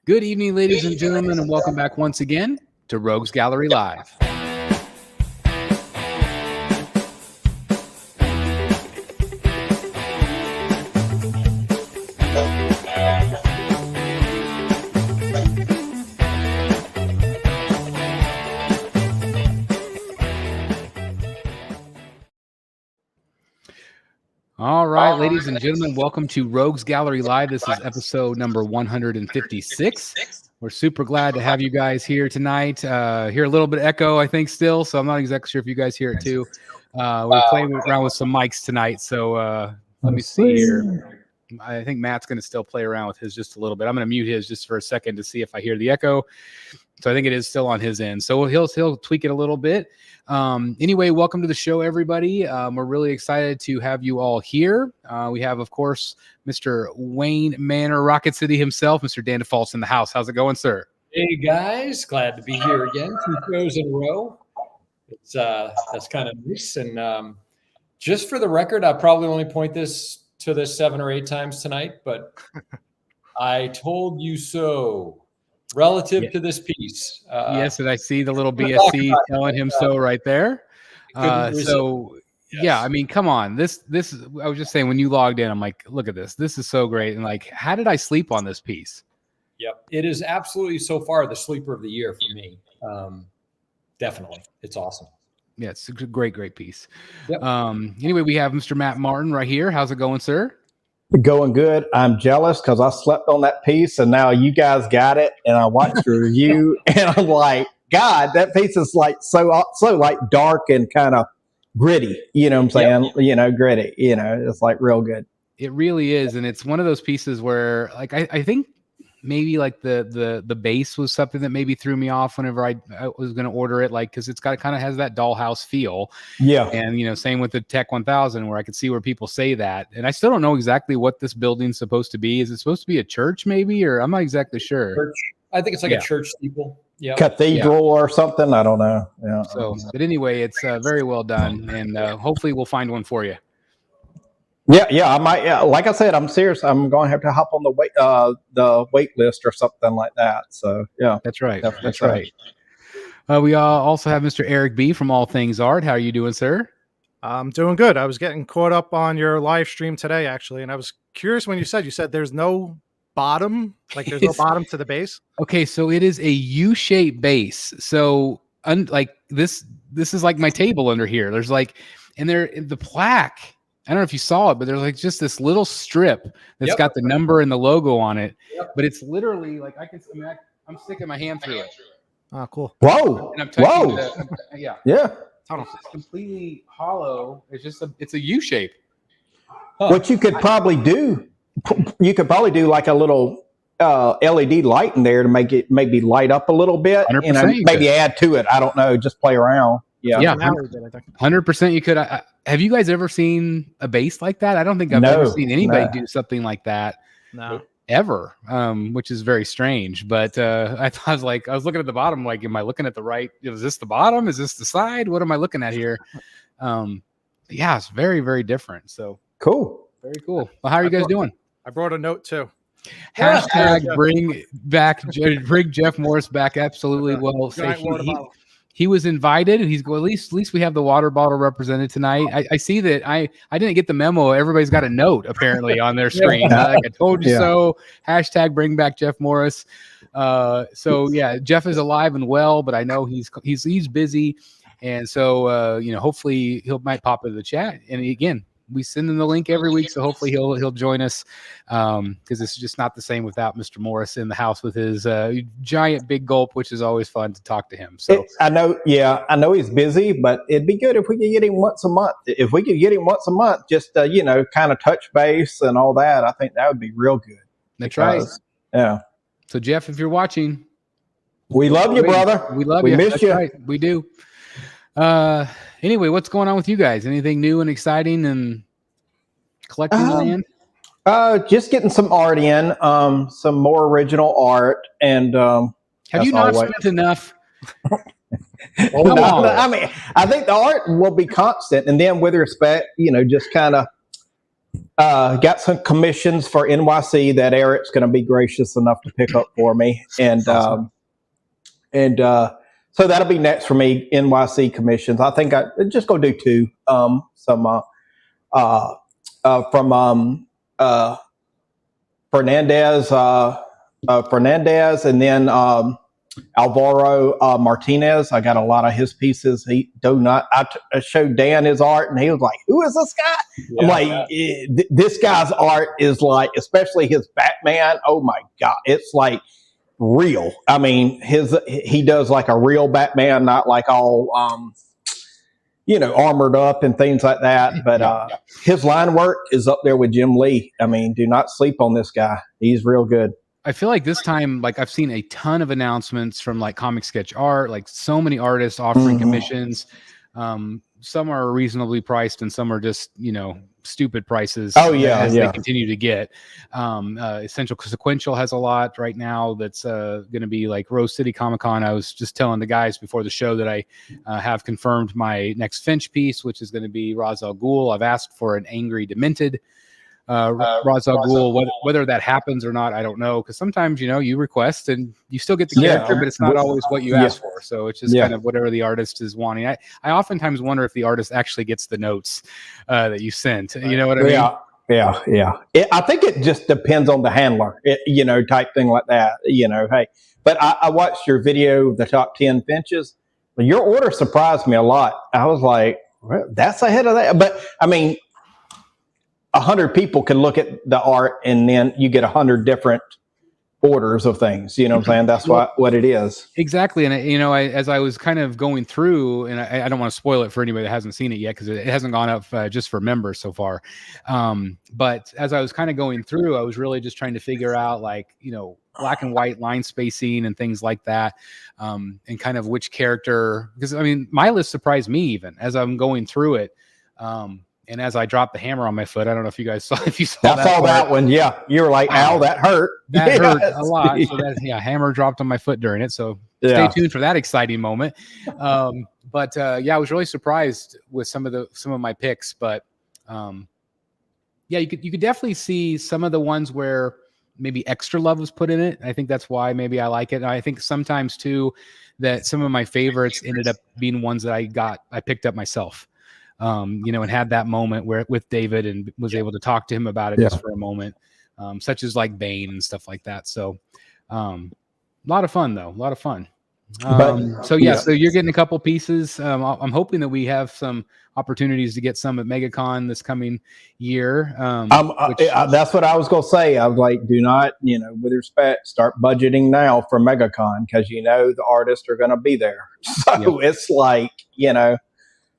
Good evening, ladies and gentlemen, and welcome back once again to Rogues Gallery Live. All right, ladies and gentlemen, welcome to Rogues Gallery Live. This is episode number 156. We're super glad to have you guys here tonight. Hear a little bit of echo, I think, still, so I'm not exactly sure if you guys hear it too. We're playing around with some mics tonight, so let me see here. I think Matt's going to still play around with his just a little bit. I'm going to mute his just for a second to see if I hear the echo. So I think it is still on his end. So he'll tweak it a little bit. Anyway, welcome to the show, everybody. We're really excited to have you all here. We have, of course, Mr. Wayne Manor, Rocket City himself, Mr. Dan DeFalt's in the house. How's it going, sir? Hey, guys. Glad to be here again. 2 shows in a row. It's that's kind of nice. And just for the record, I'll probably only point this 7 or 8 times tonight, but I told you so. Relative to this piece. Yes, and I see the little BSC telling him so right there. Yeah, I mean, come on. This I was just saying when you logged in, I'm like, look at this. This is so great. And like, how did I sleep on this piece? Yep. It is absolutely so far the sleeper of the year for me. Definitely. It's awesome. Yeah, it's a great piece. Yep. Anyway, we have Mr. Matt Martin right here. How's it going, sir? Going good. I'm jealous because I slept on that piece and now you guys got it. And I watched the review and I'm like, God, that piece is like so like dark and kind of gritty. You know what I'm saying? Yep. You know, gritty. You know, it's like real good. It really is, and it's one of those pieces where, like, I think maybe like the base was something that maybe threw me off whenever I was going to order it, like, because it's got kind of has that dollhouse feel. Yeah. And, you know, same with the Tech 1000 where I could see where people say that. And I still don't know exactly what this building's supposed to be. Is it supposed to be a church maybe? Or I'm not exactly sure. Church. I think it's like a church steeple. Yeah. Cathedral or something. I don't know. Yeah. So, but anyway, it's very well done. And hopefully we'll find one for you. Yeah, I might. Yeah, like I said, I'm serious. I'm going to have to hop on the wait list or something like that. So yeah, that's right. That's right. We also have Mr. Eric B from All Things Art. How are you doing, sir? I'm doing good. I was getting caught up on your live stream today, actually, and I was curious when you said there's no bottom, like there's no bottom to the base. Okay, so it is a U-shaped base. So like this is like my table under here. There's like, and there the plaque. I don't know if you saw it, but there's like just this little strip that's got the number and the logo on it. Yep. But it's literally like I'm sticking my hand through it. Oh, cool. Whoa. And I'm touching yeah. It's just completely hollow. It's a U shape. What you could probably do, like a little LED light in there to make it maybe light up a little bit. You know, maybe add to it. I don't know. Just play around. Yeah, 100% you could. Have you guys ever seen a base like that? I don't think I've ever seen anybody do something like that ever, which is very strange. But I was looking at the bottom, like, am I looking at the right? Is this the bottom? Is this the side? What am I looking at here? Yeah, it's very, very different. So cool. Very cool. Well, how are you guys doing? I brought a note too. Hashtag bring Jeff Morris back. Absolutely. Well, he was invited, and he's at least we have the water bottle represented tonight. I see that I didn't get the memo. Everybody's got a note apparently on their screen. Like I told you so. Hashtag bring back Jeff Morris. So yeah, Jeff is alive and well, but I know he's busy, and so you know, hopefully might pop into the chat. And again, we send him the link every week, so hopefully he'll join us, because it's just not the same without Mr. Morris in the house with his giant big gulp, which is always fun to talk to him. So I know he's busy, but it'd be good if we could get him once a month. If we could get him once a month, just you know, kind of touch base and all that, I think that would be real good. That's right. Yeah. So Jeff, if you're watching, we love you, brother. We love you. We miss you. Right. We do. Anyway, what's going on with you guys? Anything new and exciting and collecting land? Just getting some art in, some more original art, and have you not spent enough? I mean, I think the art will be constant, and then with respect, you know, just kind of Got some commissions for NYC that Eric's going to be gracious enough to pick up for me, and Awesome. so that'll be next for me. NYC commissions. I think I just go do two. From Fernandez, and then Alvaro Martinez. I got a lot of his pieces. I showed Dan his art, and he was like, "Who is this guy?" Yeah, I'm like, "This guy's art is like, especially his Batman. Oh my god, it's like real. I mean, he does like a real Batman, not like all armored up and things like that. But his line work is up there with Jim Lee. I mean, do not sleep on this guy. He's real good. I feel like this time, like I've seen a ton of announcements from like Comic Sketch Art, like so many artists offering commissions. Some are reasonably priced and some are just, stupid prices. Oh yeah. As they continue to get. Essential Sequential has a lot right now that's going to be like Rose City Comic Con. I was just telling the guys before the show that I have confirmed my next Finch piece, which is going to be Ra's al Ghul. I've asked for an Angry Demented Ra's al Ghul. Whether that happens or not, I don't know, because sometimes you request and you still get the character, but it's not always what you ask for. So it's just kind of whatever the artist is wanting. I oftentimes wonder if the artist actually gets the notes that you sent. You know what I mean? Yeah. I think it just depends on the handler, type thing like that. Hey, but I watched your video of the top 10 Finches. Your order surprised me a lot. I was like, well, that's ahead of that. But I mean, 100 people can look at the art and then you get 100 different orders of things. You know what I'm saying? That's what it is. Exactly. And as I was kind of going through, and I don't want to spoil it for anybody that hasn't seen it yet, because it hasn't gone up just for members so far. But as I was kind of going through, I was really just trying to figure out black and white line spacing and things like that. And kind of which character, because I mean, my list surprised me even as I'm going through it. And as I dropped the hammer on my foot, I don't know if you guys saw. If you saw that, I saw that one. Yeah, you were like, "Ow, that hurt." That hurt a lot. So hammer dropped on my foot during it. So stay tuned for that exciting moment. But I was really surprised with some of my picks. But you could definitely see some of the ones where maybe extra love was put in it. I think that's why maybe I like it. And I think sometimes too that some of my favorites ended up being ones that I picked up myself. And had that moment where with David and was able to talk to him about it just for a moment, such as like Bane and stuff like that. So, a lot of fun though. A lot of fun. So you're getting a couple pieces. I'm hoping that we have some opportunities to get some at MegaCon this coming year. That's what I was going to say. I was like, do not, with respect, start budgeting now for MegaCon, because the artists are going to be there. So it's like,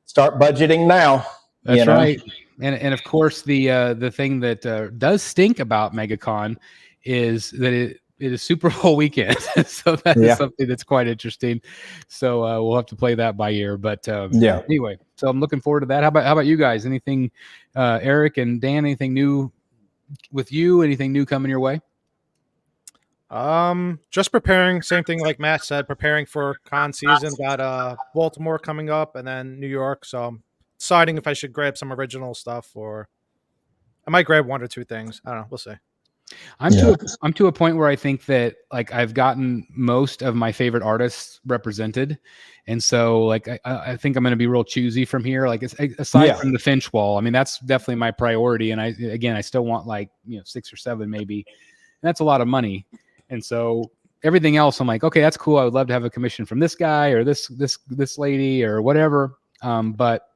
start budgeting now. That's right. And of course, the thing that does stink about MegaCon is that it is Super Bowl weekend. So that is something that's quite interesting. So we'll have to play that by ear. But anyway, so I'm looking forward to that. How about you guys? Anything, Eric and Dan, anything new with you? Anything new coming your way? Just preparing, same thing like Matt said, preparing for con season. Got Baltimore coming up and then New York. So I'm deciding if I should grab some original stuff or I might grab one or two things. I don't know. We'll see. I'm to a point where I think that like I've gotten most of my favorite artists represented. And so like I think I'm going to be real choosy from here. Like aside from the Finch wall, I mean, that's definitely my priority. And I still want like 6 or 7 maybe. And that's a lot of money. And so everything else, I'm like, okay, that's cool. I would love to have a commission from this guy or this lady or whatever. But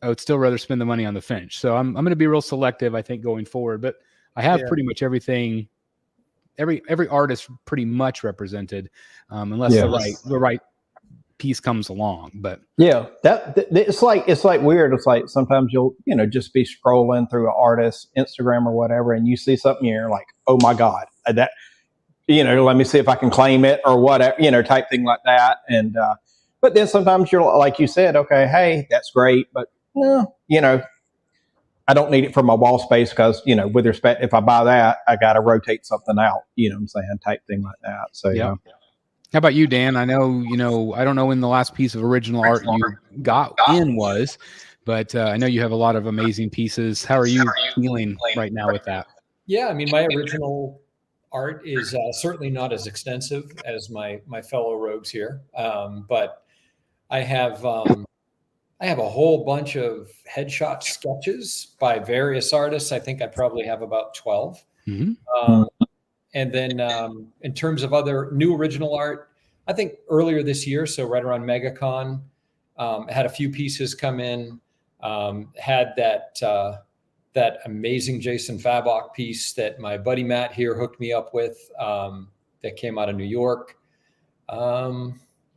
I would still rather spend the money on the Finch. So I'm going to be real selective, I think, going forward. But I have pretty much everything, every artist pretty much represented, unless the right piece comes along. But it's like weird. It's like sometimes you'll just be scrolling through an artist's Instagram or whatever, and you see something, you're like, oh my god, that. Let me see if I can claim it or whatever, type thing like that. And, but then sometimes you're like you said, okay, hey, that's great. But, I don't need it for my wall space because, with respect, if I buy that, I got to rotate something out, what I'm saying, type thing like that. So, How about you, Dan? I know, I don't know when the last piece of original art you got in was. But I know you have a lot of amazing pieces. How are you feeling right now with that? Yeah, I mean, my original art is certainly not as extensive as my fellow rogues here, but I have a whole bunch of headshot sketches by various artists. I think I probably have about 12. Mm-hmm. And then in terms of other new original art, I think earlier this year, so right around MegaCon, had a few pieces come in. Had that amazing Jason Fabok piece that my buddy Matt here hooked me up with that came out of New York. I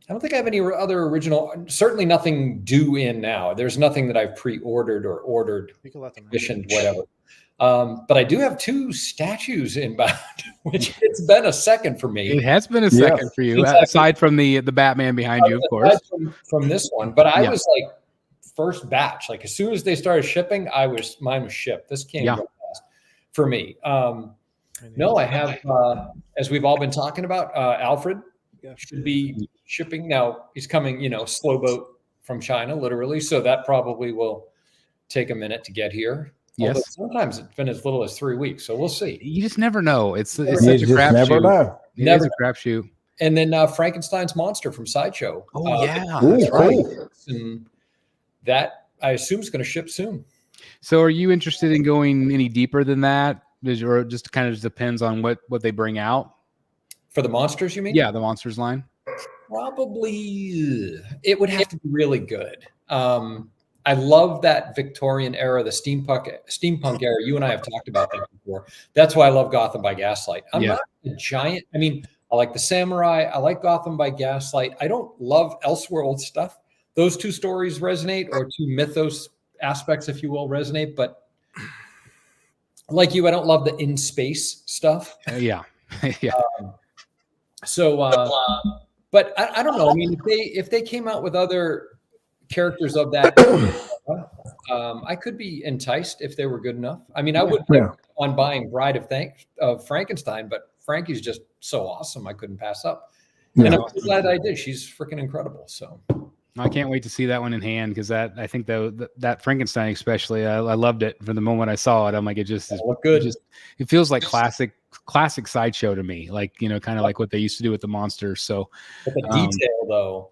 don't think I have any other original, certainly nothing due in now. There's nothing that I've pre-ordered or ordered, commissioned, whatever. But I do have 2 statues inbound, which it's been a second for me. It has been a second for you, exactly. Aside from the Batman behind you, of course. From this one. But I was like first batch. Like as soon as they started shipping, mine was shipped. This came real fast for me. No, I have, as we've all been talking about, Alfred should be shipping. Now he's coming, slow boat from China, literally. So that probably will take a minute to get here. Yes. Although sometimes it's been as little as 3 weeks. So we'll see. You just never know. It's such a never know. Never a crapshoot. And then Frankenstein's monster from Sideshow. Oh yeah, that's right. And that I assume is going to ship soon. So are you interested in going any deeper than that? Or it just kind of depends on what they bring out? For the monsters, you mean? Yeah, the monsters line. Probably it have to be really good. I love that Victorian era, the steampunk era. You and I have talked about that before. That's why I love Gotham by Gaslight. I'm not a giant. I mean, I like the Samurai. I like Gotham by Gaslight. I don't love Elseworld stuff. Those 2 stories resonate, or 2 mythos aspects, if you will, resonate. But like you, I don't love the in space stuff. Yeah. But I don't know. I mean, if they came out with other characters of that, I could be enticed if they were good enough. I mean, I would on buying Bride of Frankenstein, but Frankie's just so awesome, I couldn't pass up. Yeah. And I'm so glad I did. She's freaking incredible. So I can't wait to see that one in hand, because I think that Frankenstein especially, I loved it from the moment I saw it. I'm like, it just look good. It feels like classic Sideshow to me, like kind of like what they used to do with the monsters. So but the detail though,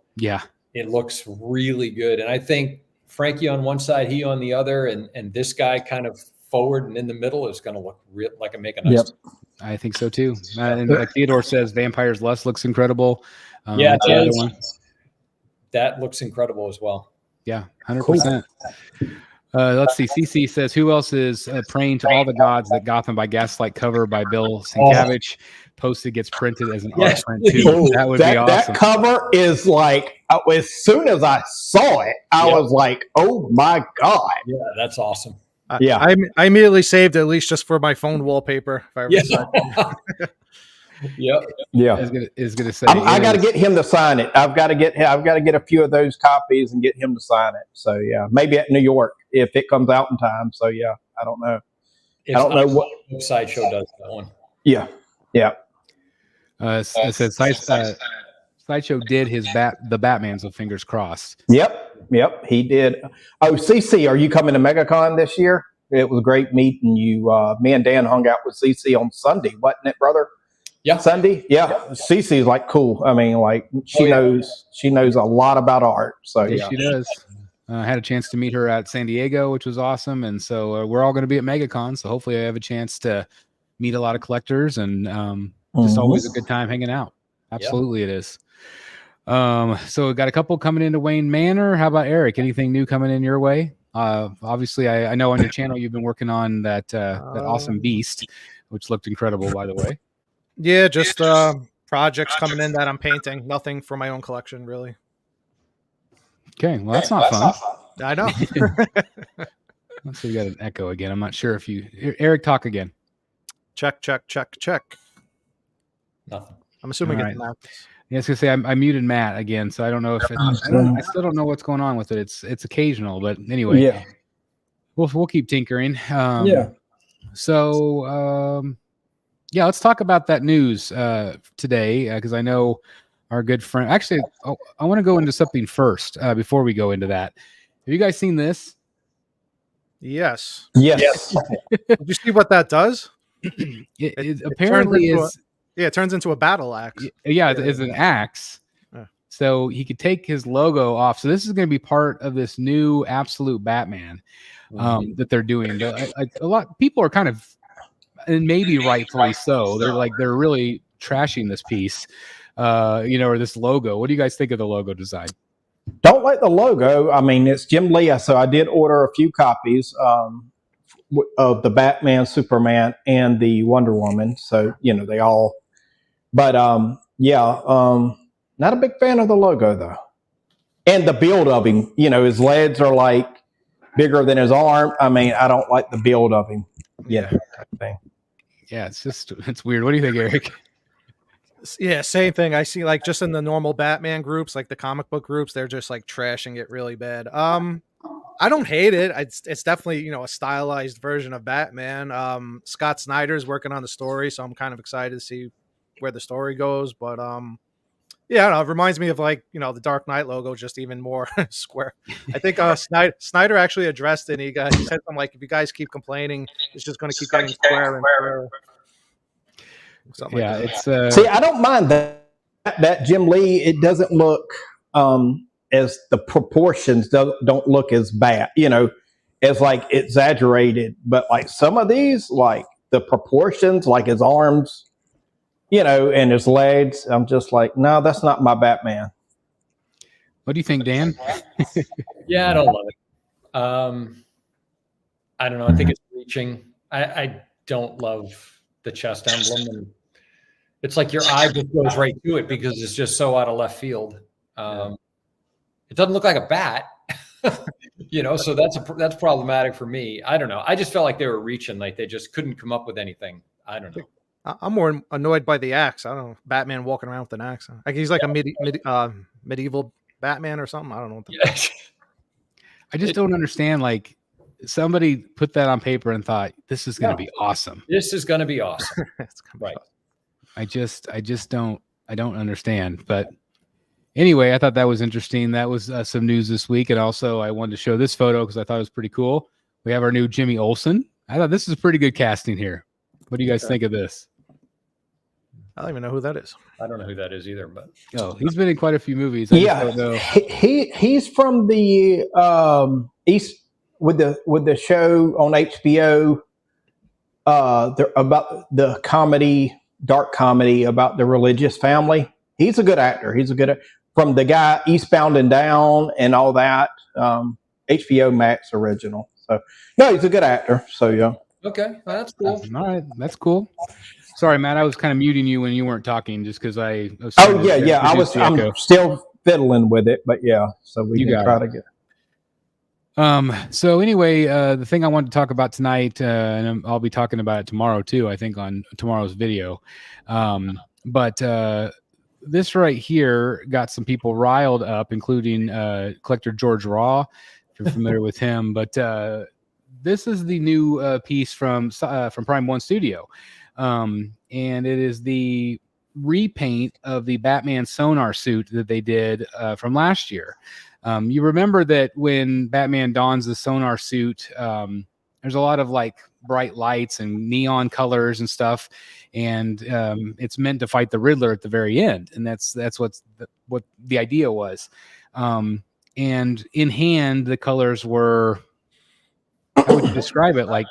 it looks really good. And I think Frankie on one side, he on the other, and this guy kind of forward and in the middle is going to look like a nice. I think so too. And like Theodore says, Vampire's Lust looks incredible. That looks incredible as well. Yeah, 100%. Let's see. CC says, who else is praying to all the gods that Gotham by Gaslight cover by Bill Sienkiewicz posted gets printed as an art print too? That would be awesome. That cover is like, as soon as I saw it, I was like, oh my God. Yeah, that's awesome. I immediately saved it, at least just for my phone wallpaper. Yeah. Is gonna say I got to get him to sign it. I've got to get a few of those copies and get him to sign it. So yeah, maybe at New York if it comes out in time. So yeah, I don't know. I don't know what Sideshow does that one. Yeah. It says Sideshow did the Batman, so fingers crossed. Yep, he did. Oh, CC, are you coming to MegaCon this year? It was great meeting you. Me and Dan hung out with CC on Sunday, wasn't it, brother? Yeah. Sunday? Yeah. CC is like cool. I mean, like she knows a lot about art. So yeah, she does. I had a chance to meet her at San Diego, which was awesome. And so we're all going to be at MegaCon. So hopefully I have a chance to meet a lot of collectors, and just always a good time hanging out. Absolutely. It is. So we got a couple coming into Wayne Manor. How about Eric? Anything new coming in your way? Obviously I know on your channel, you've been working on that awesome beast, which looked incredible, by the way. Yeah, just projects coming in that I'm painting. Nothing for my own collection, really. Okay, well, that's not fun. I know. Let's see, we got an echo again. I'm not sure if Eric, talk again. Check. Nothing. I'm assuming All it's right. not. Yeah, I was gonna say I muted Matt again, so I don't know if I still don't know what's going on with it. It's occasional, but anyway, we'll keep tinkering. So let's talk about that news today, because I know our good friend. Actually, I want to go into something first before we go into that. Have you guys seen this? Yes. Yes. Did you see what that does? It apparently is. It turns into a battle axe. Yeah, it's an axe. Yeah. So he could take his logo off. So this is going to be part of this new Absolute Batman that they're doing. A lot of people are kind of, and maybe rightfully so, they're really trashing this piece, or this logo. What do you guys think of the logo design? Don't like the logo. I mean, it's Jim Lee, so I did order a few copies of the Batman, Superman, and the Wonder Woman. So they all. But not a big fan of the logo though, and the build of him. His legs are like bigger than his arm. I mean, I don't like the build of him. Type of thing. Yeah, it's weird. What do you think, Eric? Yeah, same thing. I see, like, just in the normal Batman groups, like the comic book groups, they're just like trashing it really bad. I don't hate it. It's definitely, a stylized version of Batman. Scott Snyder's working on the story, so I'm kind of excited to see where the story goes. But yeah, I don't know, it reminds me of the Dark Knight logo, just even more square. I think Snyder actually addressed it. He said something like, if you guys keep complaining, it's just going to keep getting square and square. Something like that. See, I don't mind that Jim Lee. It doesn't look as the proportions don't look as bad, as like exaggerated. But like some of these, like the proportions, like his arms, and his legs, I'm just like, no, that's not my Batman. What do you think, Dan? Yeah, I don't love it. I don't know. I think it's reaching. I don't love the chest emblem, and it's like your eye just goes right to it because it's just so out of left field. It doesn't look like a bat, so that's problematic for me. I don't know. I just felt like they were reaching, like they just couldn't come up with anything. I don't know. I'm more annoyed by the axe. I don't know, Batman walking around with an axe. Like he's like a medieval Batman or something. I don't know. I just don't understand. Like somebody put that on paper and thought this is going to be awesome. This is going to be awesome. Right. I don't understand. But anyway, I thought that was interesting. That was some news this week. And also I wanted to show this photo because I thought it was pretty cool. We have our new Jimmy Olsen. I thought this is pretty good casting here. What do you guys think of this? I don't even know who that is. I don't know who that is either, but he's been in quite a few movies. He's from the East with the show on HBO about the comedy, dark comedy about the religious family. He's a good actor. From the guy Eastbound and Down and all that. HBO Max original. So no, he's a good actor. So yeah. Okay, well, that's cool. All right, that's cool. Sorry, Matt, I was kind of muting you when you weren't talking, just because I was. I'm still fiddling with it, but yeah. So we can try to get. So anyway, the thing I wanted to talk about tonight, and I'll be talking about it tomorrow too. I think on tomorrow's video. But this right here got some people riled up, including collector George Raw, if you're familiar with him. But this is the new piece from Prime One Studio, and it is the repaint of the Batman sonar suit that they did from last year. You remember that when Batman dons the sonar suit, there's a lot of like bright lights and neon colors and stuff, and it's meant to fight the Riddler at the very end, and that's what the idea was. And in hand, the colors were. How would you describe it? Like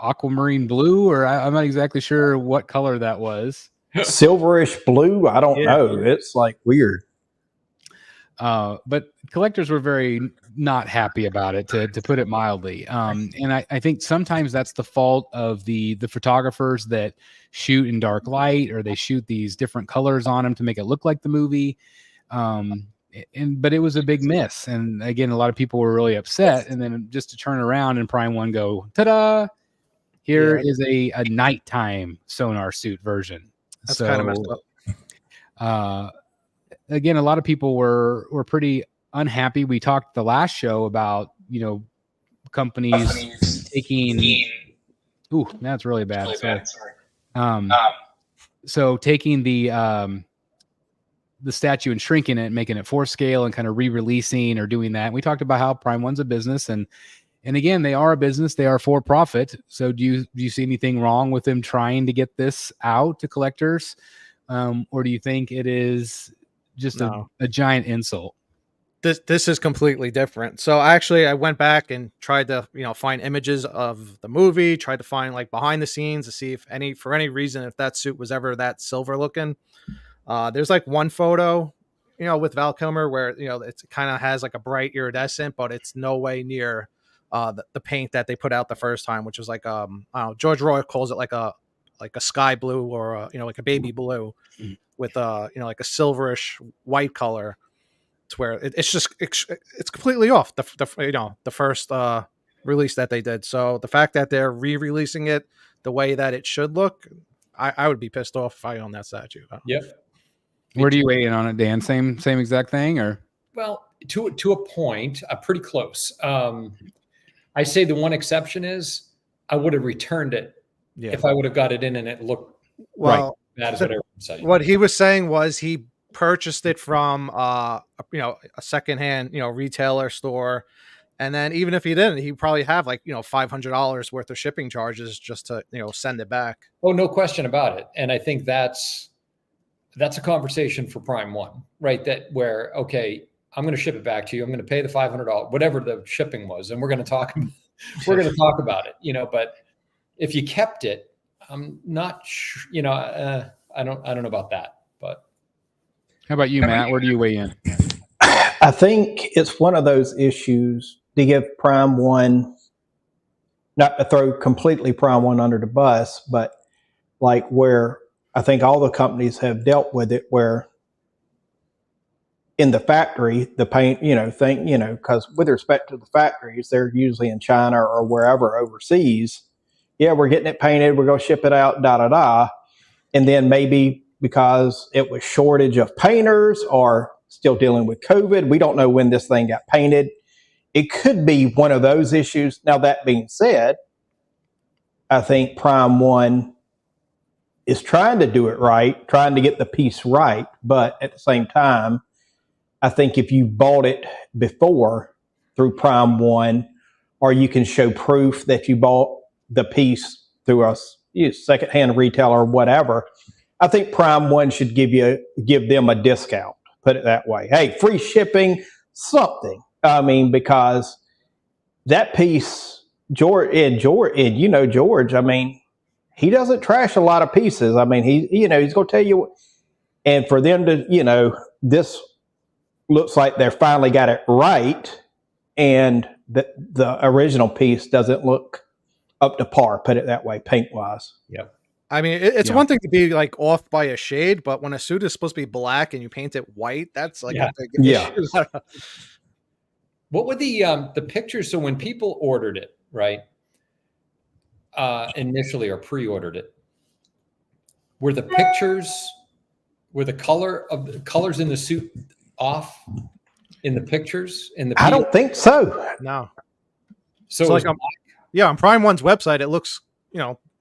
aquamarine blue, or I'm not exactly sure what color that was. Silverish blue. I don't know. It's like weird. But collectors were very not happy about it, to put it mildly. And I think sometimes that's the fault of the photographers that shoot in dark light, or they shoot these different colors on them to make it look like the movie. But it was a big miss. And again, a lot of people were really upset. And then just to turn around and Prime One go, ta-da, here is a nighttime sonar suit version. That's kind of messed up. Again, a lot of people were pretty unhappy. We talked the last show about, companies taking, that's really bad. Sorry. So taking the statue and shrinking it, making it 4 scale and kind of re-releasing or doing that. And we talked about how Prime One's a business and And again, they are a business; they are for profit. So, do you see anything wrong with them trying to get this out to collectors, or do you think it is just a giant insult? This is completely different. So actually, I went back and tried to find images of the movie, tried to find like behind the scenes to see if for any reason if that suit was ever that silver looking. There's like one photo, with Val Kilmer where it kind of has like a bright iridescent, but it's no way near the paint that they put out the first time, which was like I don't know, George Roy calls it like a sky blue or like a baby blue with like a silverish white color. To where it's completely off the first release that they did. So the fact that they're re-releasing it the way that it should look, I would be pissed off if I owned that statue. Yep. Where do you weigh in on it, Dan? Same exact thing, or? Well, to a point, pretty close. I say the one exception is I would have returned it if I would have got it in and it looked right. That is what everyone said. What he was saying was he purchased it from a secondhand retailer store, and then even if he didn't, he probably have like $500 worth of shipping charges just to send it back. Oh, no question about it. And I think that's a conversation for Prime One, right? That where I'm going to ship it back to you. I'm going to pay the $500, whatever the shipping was, and we're going to talk about it. But if you kept it, I'm not sure. I don't know about that. But how about you, Matt? Where do you weigh in? I think it's one of those issues to give Prime One, not to throw completely Prime One under the bus, but like where I think all the companies have dealt with it, where in the factory, the paint, because with respect to the factories, they're usually in China or wherever overseas. Yeah, we're getting it painted. We're going to ship it out, And then maybe because it was shortage of painters or still dealing with COVID, we don't know when this thing got painted. It could be one of those issues. Now, that being said, I think Prime One is trying to do it right, trying to get the piece right. But at the same time, I think if you bought it before through Prime One, or you can show proof that you bought the piece through a secondhand retailer or whatever, I think Prime One should give them a discount. Put it that way. Hey, free shipping, something. I mean, because that piece, George. I mean, he doesn't trash a lot of pieces. I mean, he's going to tell you, and for them to, this looks like they finally got it right, and the original piece doesn't look up to par. Put it that way, paint wise. Yep. I mean, it's one thing to be like off by a shade, but when a suit is supposed to be black and you paint it white, that's like a big issue. What were the pictures? So when people ordered it, right, initially or pre-ordered it, were the colors in the suit off in the pictures? I don't think so. No. So like on Prime One's website, it looks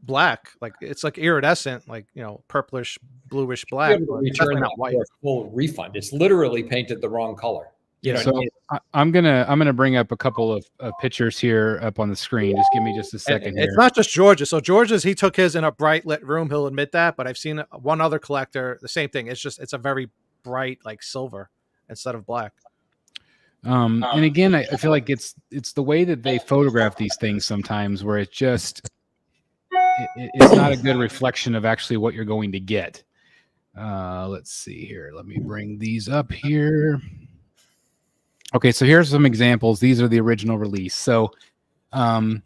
black, like it's like iridescent, like purplish, bluish black. Return that white. Full refund. It's literally painted the wrong color. So I'm gonna bring up a couple of pictures here up on the screen. Just give me just a second. It's not just George's. So George's, he took his in a bright lit room. He'll admit that, but I've seen one other collector, the same thing. It's a very bright like silver instead of black. And again, I feel like it's the way that they photograph these things sometimes, where it's not a good reflection of actually what you're going to get. Let's see here. Let me bring these up here. Okay, so here's some examples. These are the original release. So, again,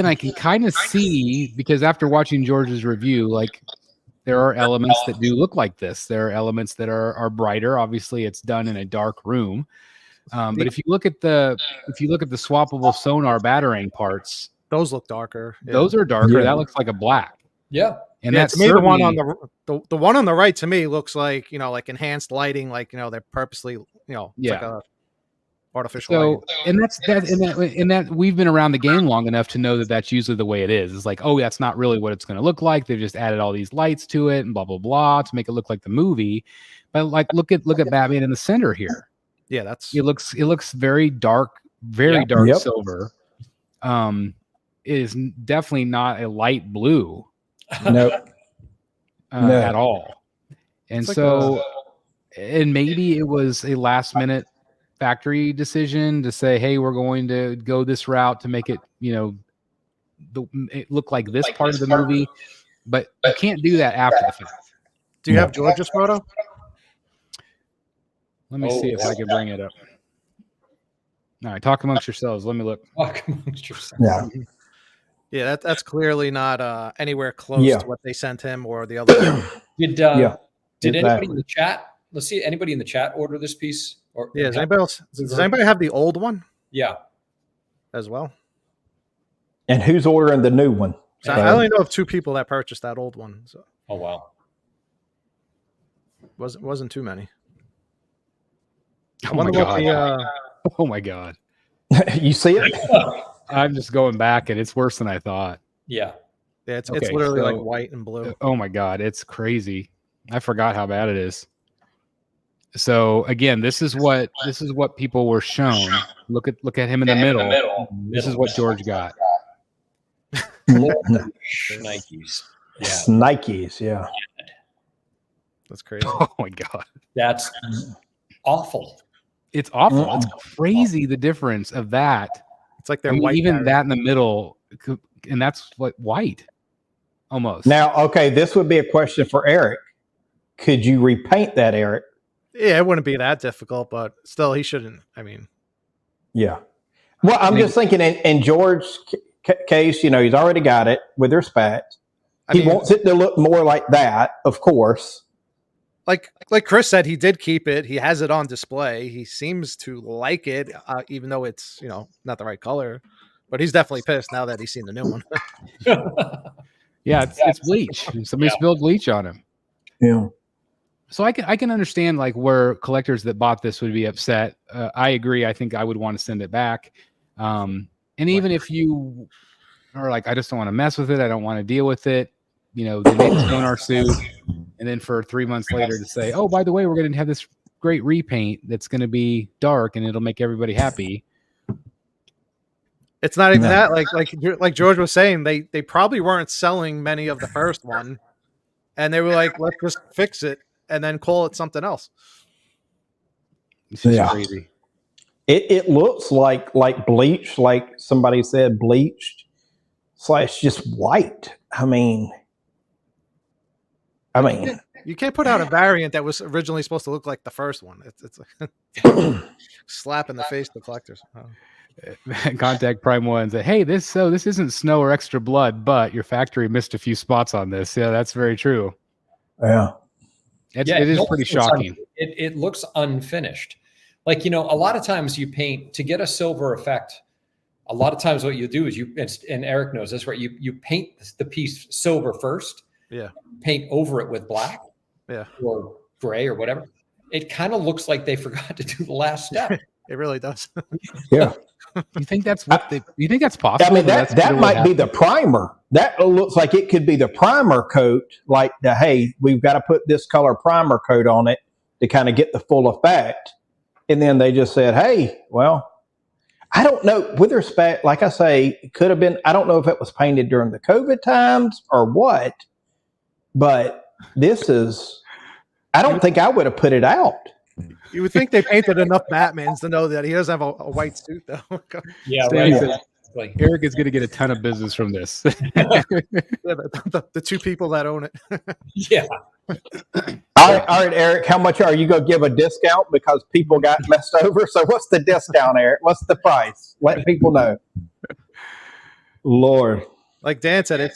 I can kind of see, because after watching George's review, like there are elements that do look like this. There are elements that are brighter. Obviously, it's done in a dark room. But if you look at the swappable sonar batarang parts, those look darker. Yeah. Those are darker. Yeah. That looks like a black. Yeah. And that's to me, the one on the one on the right to me looks like, like enhanced lighting, like, they're purposely, it's like a artificial lighting. And that we've been around the game long enough to know that that's usually the way it is. It's like, oh, that's not really what it's going to look like. They've just added all these lights to it and blah, blah, blah to make it look like the movie. But like, look at Batman in the center here. Yeah, it looks very dark very Yeah. dark Yep. silver. It is definitely not a light blue Nope. No. at all. And It's like so, and maybe it was a last minute factory decision to say, hey, we're going to go this route to make it, it look like this part of the movie, but you can't do that after the fact. Do you have George's photo? Let me see if I can bring it up. All right, talk amongst yourselves. Let me look. Talk amongst yourselves. Yeah. Yeah, that's clearly not anywhere close Yeah. to what they sent him or the other. Did Exactly. anybody in the chat? Let's see. Anybody in the chat order this piece? Or Yeah, does anybody have the old one Yeah. as well? And who's ordering the new one? So I only know of 2 people that purchased that old one. So Oh wow. wasn't too many. Oh my god. Oh my god. You see it? I'm just going back and it's worse than I thought. Yeah. Yeah, it's Okay, literally so- like white and blue. Oh my god, it's crazy. I forgot how bad it is. So again, this is what people were shown. Look at him in the middle. This is what George got. Nikes. Yeah. Nikes, yeah. That's crazy. Oh my god. That's awful. It's awful. It's crazy the difference of that. It's like I they're mean, white. even barrier. that in the middle, and that's like white almost. Now, okay, this would be a question for Eric. Could you repaint that, Eric? Yeah, it wouldn't be that difficult, but still, he shouldn't. I mean, Yeah. Well, I'm just thinking in George's case, he's already got it with respect. He wants it to look more like that, of course. like Chris said, he did keep it. He has it on display. He seems to like it, even though it's not the right color. But he's definitely pissed now that he's seen the new one. Yeah, it's bleach. Somebody spilled bleach on him. Yeah. So I can understand like where collectors that bought this would be upset. I agree. I think I would want to send it back. And even if you are like, I just don't want to mess with it. I don't want to deal with it. They made us own our suit. And then for 3 months later to say, oh, by the way, we're going to have this great repaint that's going to be dark and it'll make everybody happy. It's not even that. Like George was saying, they probably weren't selling many of the first one, and they were like, let's just fix it and then call it something else. It's just crazy. It looks like bleach, like somebody said, bleached / just white. I mean, you can't put out a variant that was originally supposed to look like the first one. It's like slap in the face to collectors. Contact Prime One and say, hey, this isn't snow or extra blood, but your factory missed a few spots on this. Yeah, that's very true. Yeah. It is pretty shocking. It looks unfinished. Like, a lot of times you paint to get a silver effect. A lot of times what you do is and Eric knows this, right? You paint the piece silver first. Yeah. Paint over it with black. Yeah. Or gray or whatever. It kind of looks like they forgot to do the last step. It really does. Yeah. You think that's you think that's possible? I mean, that might be the primer. That looks like it could be the primer coat, like hey, we've got to put this color primer coat on it to kind of get the full effect. And then they just said, hey, well, I don't know. With respect, like I say, it could have been, I don't know if it was painted during the COVID times or what, but I don't think I would have put it out. You would think they painted enough Batmans to know that he doesn't have a white suit, though. Yeah, Stanley right. says, Eric is going to get a ton of business from this. The 2 people that own it. Yeah. All right, Eric, how much are you going to give a discount because people got messed over? So what's the discount, Eric? What's the price? Let people know. Lord. Like Dan said,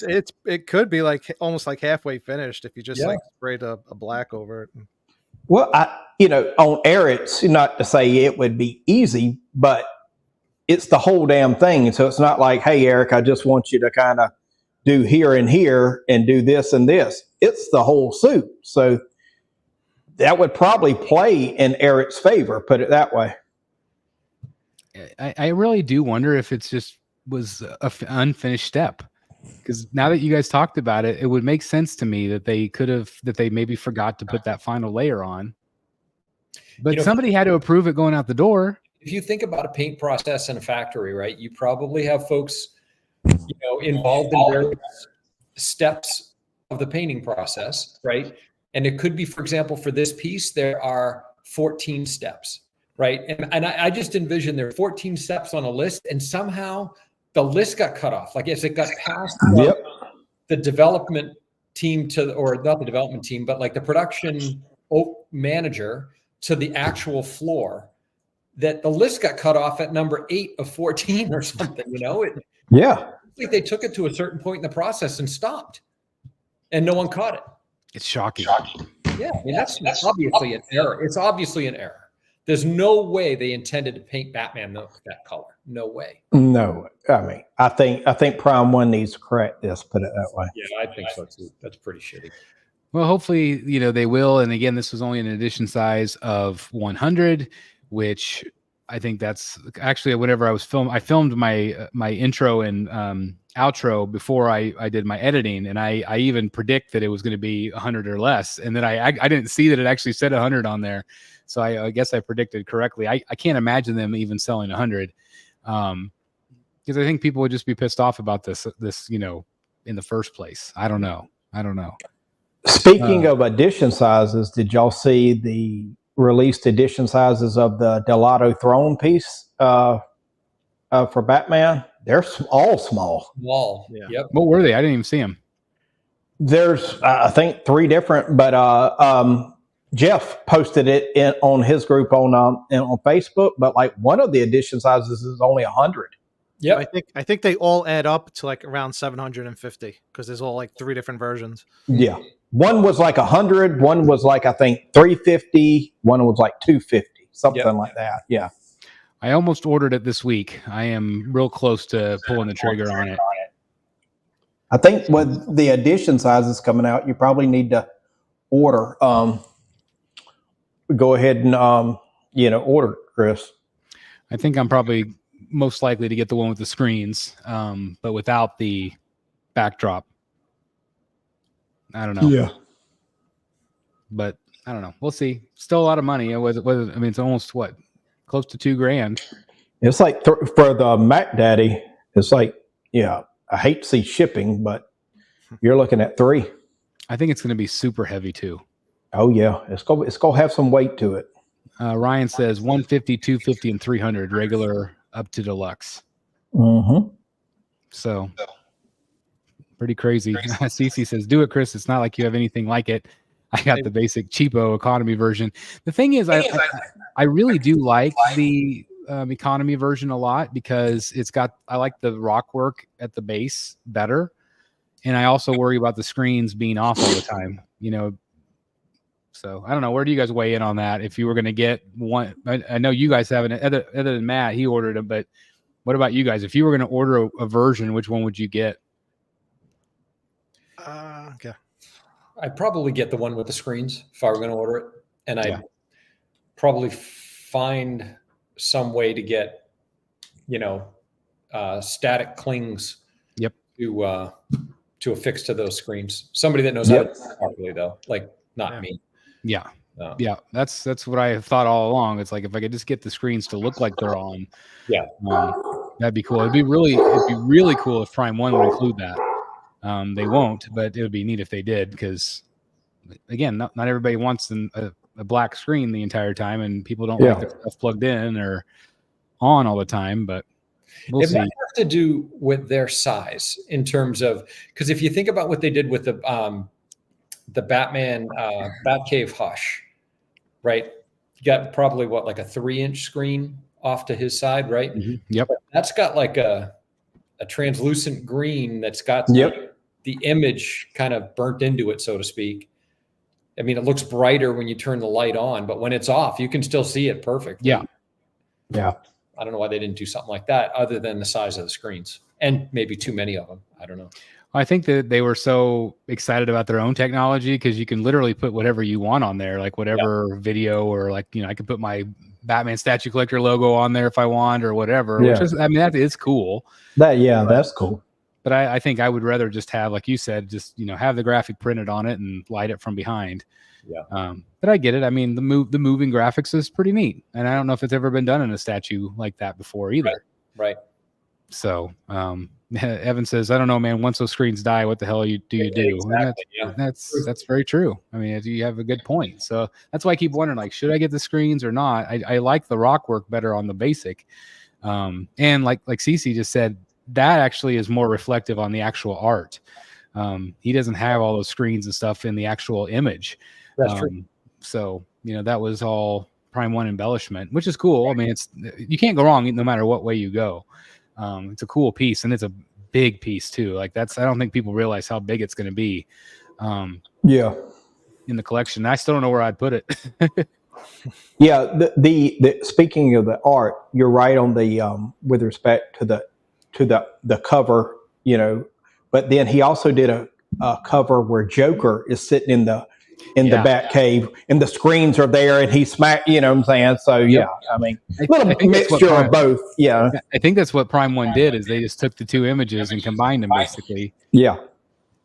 it could be like almost like halfway finished if you just like sprayed a black over it. Well, on Eric's, not to say it would be easy, but it's the whole damn thing. And so it's not like, hey, Eric, I just want you to kind of do here and here and do this and this. It's the whole suit. So that would probably play in Eric's favor, put it that way. I really do wonder if it's just was an unfinished step. Because now that you guys talked about it, it would make sense to me that they maybe forgot to put that final layer on. But somebody had to approve it going out the door. if you think about a paint process in a factory, right, you probably have folks, involved in various steps of the painting process, right? And it could be, for example, for this piece, there are 14 steps, right? And I just envision there are 14 steps on a list, and somehow the list got cut off. Like as it got past the development team or not the development team, but like the production manager to the actual floor, that the list got cut off at number 8 of 14 or something, Like they took it to a certain point in the process and stopped, and no one caught it. It's shocking. Yeah, I mean, that's obviously an error. It's obviously an error. There's no way they intended to paint Batman that color. No way. No, I mean, I think Prime One needs to correct this. Put it that way. Yeah, I think so too. That's pretty shitty. Well, hopefully, they will. And again, this was only an edition size of 100, which I think that's actually whenever I filmed my intro and outro before I did my editing, and I even predict that it was going to be 100 or less, and then I didn't see that it actually said 100 on there, so I guess I predicted correctly. I can't imagine them even selling 100, because I think people would just be pissed off about this in the first place. I don't know. Speaking of edition sizes, did y'all see the released edition sizes of the Delado Throne piece for Batman? They're all small. Yeah. Yep. What were they? I didn't even see them. There's, I think, 3 different, but Jeff posted it on his group on Facebook. But like one of the edition sizes is only 100. Yeah, I think they all add up to like around 750 because there's all like 3 different versions. Yeah. One was like 100. One was like, I think 350. One was like 250, something like that. Yeah. I almost ordered it this week. I am real close to pulling the trigger on it. I think with the edition sizes coming out, you probably need to order. Go ahead and order, Chris. I think I'm probably most likely to get the one with the screens, but without the backdrop. I don't know. Yeah. But I don't know. We'll see. Still a lot of money. It's almost close to $2,000. It's like for the Mac Daddy, it's like, I hate to see shipping, but you're looking at 3. I think it's going to be super heavy too. Oh yeah. It's going to have some weight to it. Ryan says 150, 250, and 300 regular up to deluxe. Mm-hmm. So pretty crazy. Cece says, do it, Chris. It's not like you have anything like it. I got the basic cheapo economy version. The thing is, I really do like the economy version a lot because I like the rock work at the base better. And I also worry about the screens being off all the time, So I don't know. Where do you guys weigh in on that? If you were going to get one, I know you guys haven't, other than Matt, he ordered them, but what about you guys? If you were going to order a version, which one would you get? Okay. I'd probably get the one with the screens if I were going to order it. And I'd probably find some way to get, static clings to affix to those screens. Somebody that knows how to do it properly, though, like not me. Yeah. Yeah. That's what I have thought all along. It's like, if I could just get the screens to look like they're on, that'd be cool. It'd be really cool if Prime One would include that. They won't, but it would be neat if they did, because again, not everybody wants a black screen the entire time, and people don't like their stuff plugged in or on all the time, but we'll see. It might have to do with their size in terms of, because if you think about what they did with the Batman Batcave Hush, right? You got probably like a 3-inch screen off to his side, right? Mm-hmm. Yep. But that's got like a translucent green that's got the image kind of burnt into it, so to speak. I mean, it looks brighter when you turn the light on, but when it's off, you can still see it perfectly. Yeah. I don't know why they didn't do something like that other than the size of the screens, and maybe too many of them. I don't know. I think that they were so excited about their own technology because you can literally put whatever you want on there, like whatever video, or like, I could put my Batman Statue Collector logo on there if I want, or whatever. Which is, that is cool. That's cool. But I think I would rather just have, like you said, just have the graphic printed on it and light it from behind. Yeah. But I get it. I mean, the moving graphics is pretty neat, and I don't know if it's ever been done in a statue like that before either. Right. So, Evan says, "I don't know, man. Once those screens die, what the hell do you do?" Exactly, and that's very true. I mean, you have a good point. So that's why I keep wondering, like, should I get the screens or not? I like the rock work better on the basic, and like Cece just said, that actually is more reflective on the actual art. He doesn't have all those screens and stuff in the actual image. That's true. So that was all Prime 1 embellishment, which is cool. I mean, you can't go wrong no matter what way you go. It's a cool piece, and it's a big piece too. Like I don't think people realize how big it's going to be. In the collection. I still don't know where I'd put it. Yeah. The speaking of the art, you're right on the with respect to the cover, but then he also did a cover where Joker is sitting in the Bat Cave, and the screens are there, and he smacked. You know what I'm saying? So yeah, I mean, a little mixture of both. Yeah, I think that's what Prime 1 did, is they just took the two images and combined them basically. Yeah,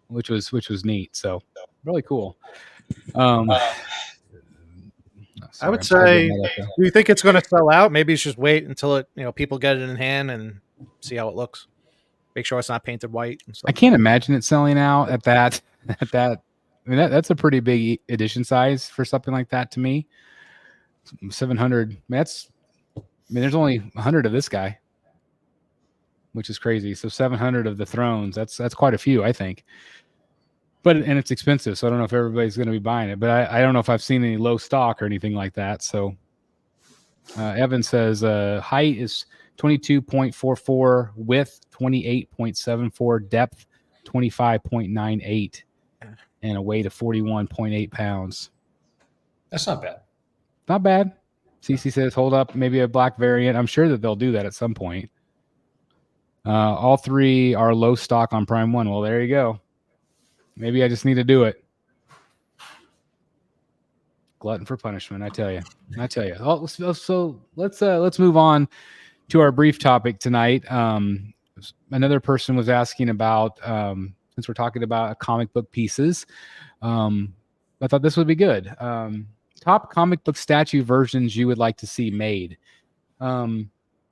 which was neat. So really cool. I would say, do you think it's going to sell out? Maybe it's just wait until people get it in hand and see how it looks. Make sure it's not painted white and stuff. I can't imagine it selling out at that. I mean, that's a pretty big edition size for something like that to me. 700. There's only 100 of this guy, which is crazy. So 700 of the Thrones. That's quite a few, I think. And it's expensive, so I don't know if everybody's going to be buying it. But I don't know if I've seen any low stock or anything like that. So Evan says height is 22.44, width 28.74, depth 25.98, and a weight of 41.8 pounds. That's not bad. Not bad. CC says, hold up, maybe a black variant. I'm sure that they'll do that at some point. All three are low stock on Prime 1. Well, there you go. Maybe I just need to do it. Glutton for punishment, I tell you. Oh, so let's move on to our brief topic tonight. Another person was asking about, since we're talking about comic book pieces, I thought this would be good. Top comic book statue versions you would like to see made.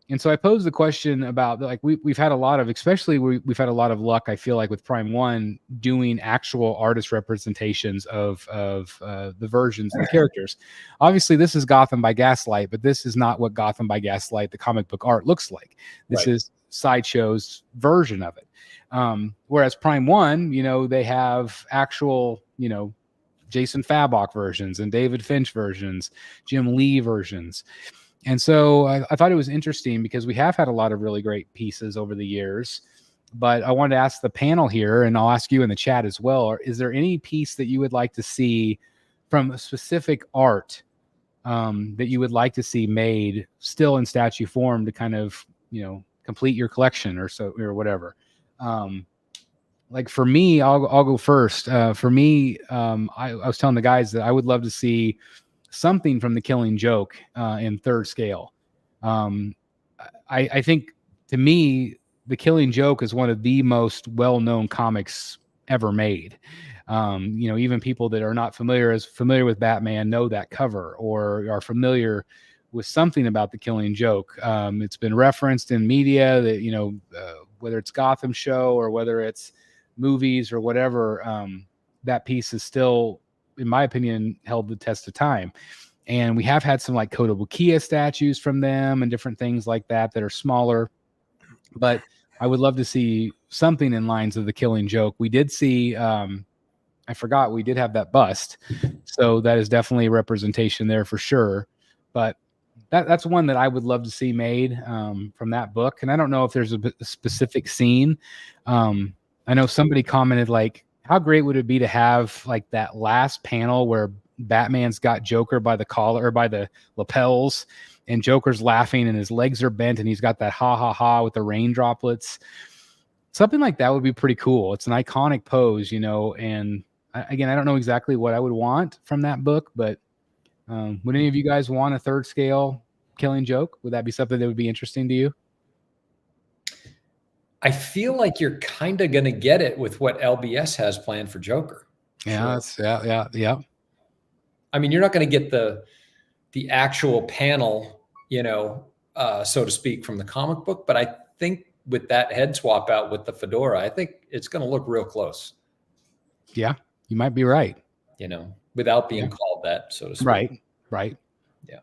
And so I posed the question about, like, we've had a lot of, especially we've had a lot of luck, I feel like, with Prime 1 doing actual artist representations of the versions of the characters. Obviously, this is Gotham by Gaslight, but this is not what Gotham by Gaslight, the comic book art, looks like. This is Sideshow's version of it. Whereas Prime 1, they have actual, Jason Fabok versions and David Finch versions, Jim Lee versions. And so I thought it was interesting because we have had a lot of really great pieces over the years, but I wanted to ask the panel here, and I'll ask you in the chat as well, is there any piece that you would like to see from a specific art that you would like to see made still in statue form to kind of, complete your collection or whatever? Like for me, I'll go first. For me, I was telling the guys that I would love to see something from The Killing Joke in third scale. I think, to me, The Killing Joke is one of the most well-known comics ever made. Even people that are not familiar with Batman know that cover or are familiar with something about The Killing Joke. It's been referenced in media that, whether it's Gotham show or whether it's movies or whatever, that piece is still, in my opinion, held the test of time. And we have had some like Kotobukiya statues from them and different things like that are smaller. But I would love to see something in lines of The Killing Joke. We did see, I forgot, we did have that bust. So that is definitely a representation there for sure. But that's one that I would love to see made from that book. And I don't know if there's a specific scene. I know somebody commented, like, how great would it be to have like that last panel where Batman's got Joker by the collar or by the lapels, and Joker's laughing and his legs are bent and he's got that ha ha ha with the rain droplets. Something like that would be pretty cool. It's an iconic pose, and again, I don't know exactly what I would want from that book, but would any of you guys want a third scale Killing Joke? Would that be something that would be interesting to you? I feel like you're kind of going to get it with what LBS has planned for Joker. Yeah, yeah. I mean, you're not going to get the actual panel, so to speak, from the comic book, but I think with that head swap out with the fedora, I think it's going to look real close. Yeah, you might be right. Without being called that, so to speak. Right. Yeah.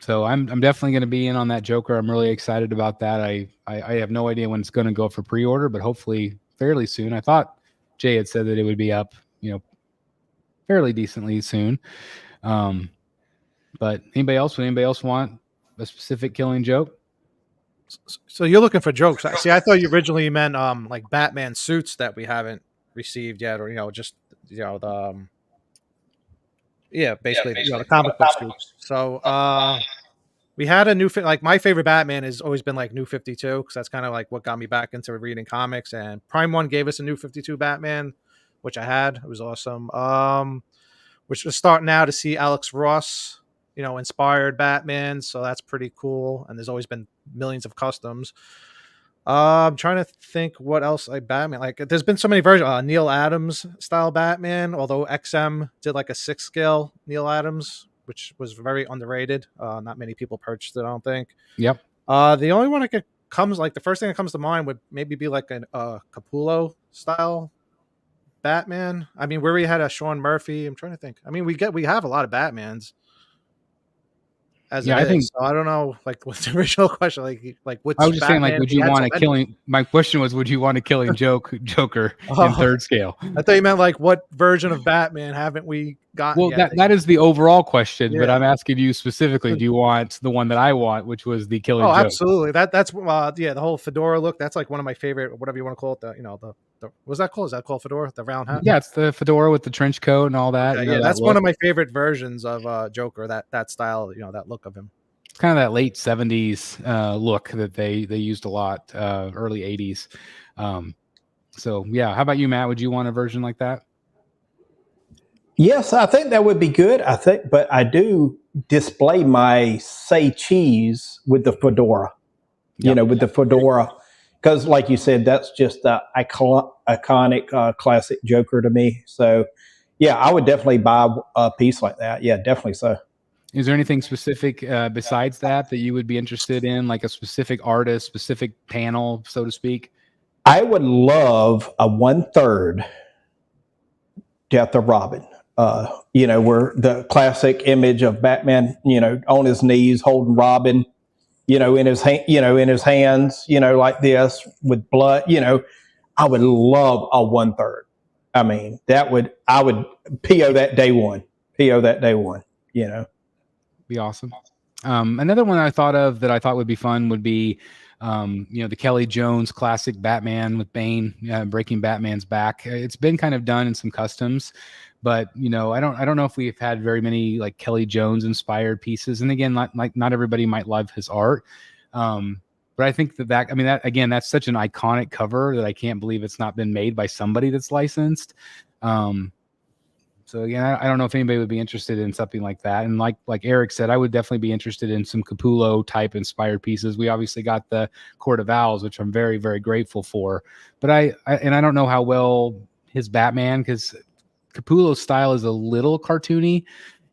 So I'm definitely going to be in on that Joker. I'm really excited about that. I have no idea when it's going to go for pre-order, but hopefully fairly soon. I thought Jay had said that it would be up, fairly decently soon. But anybody else? Would anybody else want a specific Killing Joke? So you're looking for jokes. See, I thought you originally meant like Batman suits that we haven't received yet, or just the basically the comic book suits. So we had a new like my favorite Batman has always been like New 52 because that's kind of like what got me back into reading comics. And Prime One gave us a New 52 Batman, which I had. It was awesome. Which we're starting now to see Alex Ross, inspired Batman. So that's pretty cool. And there's always been millions of customs. I'm trying to think what else like Batman. Like there's been so many versions. Neil Adams style Batman, although XM did like a 6 scale Neil Adams, which was very underrated. Not many people purchased it, I don't think. Yep. The only one the first thing that comes to mind would maybe be like a Capullo style Batman. I mean, where we had a Sean Murphy. I'm trying to think. I mean, we have a lot of Batmans. I think so. I don't know. Like, what's the original question? Like what's I was just Batman? saying, like, would you want a Killing? My question was, would you want a Killing Joker in 3rd scale? I thought you meant like, what version of Batman haven't we gotten? Well, yet? that is the overall question, but I'm asking you specifically. Do you want the one that I want, which was the Killing Joke? Absolutely. That's the whole fedora look. That's like one of my favorite. Whatever you want to call it. The what's that called? Is that called fedora? The round hat? Yeah, it's the fedora with the trench coat and all that. Okay, that's one of my favorite versions of Joker. That style. That look of him. It's kind of that late 70s look that they used a lot, early 80s. So yeah, how about you, Matt? Would you want a version like that? Yes, I think that would be good. But I do display my say cheese with the fedora. Yep. With the fedora, because like you said, that's just the iconic classic Joker to me. So yeah, I would definitely buy a piece like that. Yeah, definitely so. Is there anything specific besides that you would be interested in, like a specific artist, specific panel, so to speak? I would love a 1/3 Death of Robin. Where the classic image of Batman, on his knees holding Robin, in his hands, like this with blood. I would love a 1/3. I mean, I would PO that day one. Be awesome. Another one I thought of that I thought would be fun would be, the Kelly Jones classic Batman with Bane breaking Batman's back. It's been kind of done in some customs, but I don't know if we've had very many like Kelly Jones inspired pieces. And again, not everybody might love his art. But I think that's such an iconic cover that I can't believe it's not been made by somebody that's licensed. So again, I don't know if anybody would be interested in something like that. And like Eric said, I would definitely be interested in some Capullo type inspired pieces. We obviously got the Court of Owls, which I'm very, very grateful for. But I don't know how well his Batman, because Capullo's style is a little cartoony,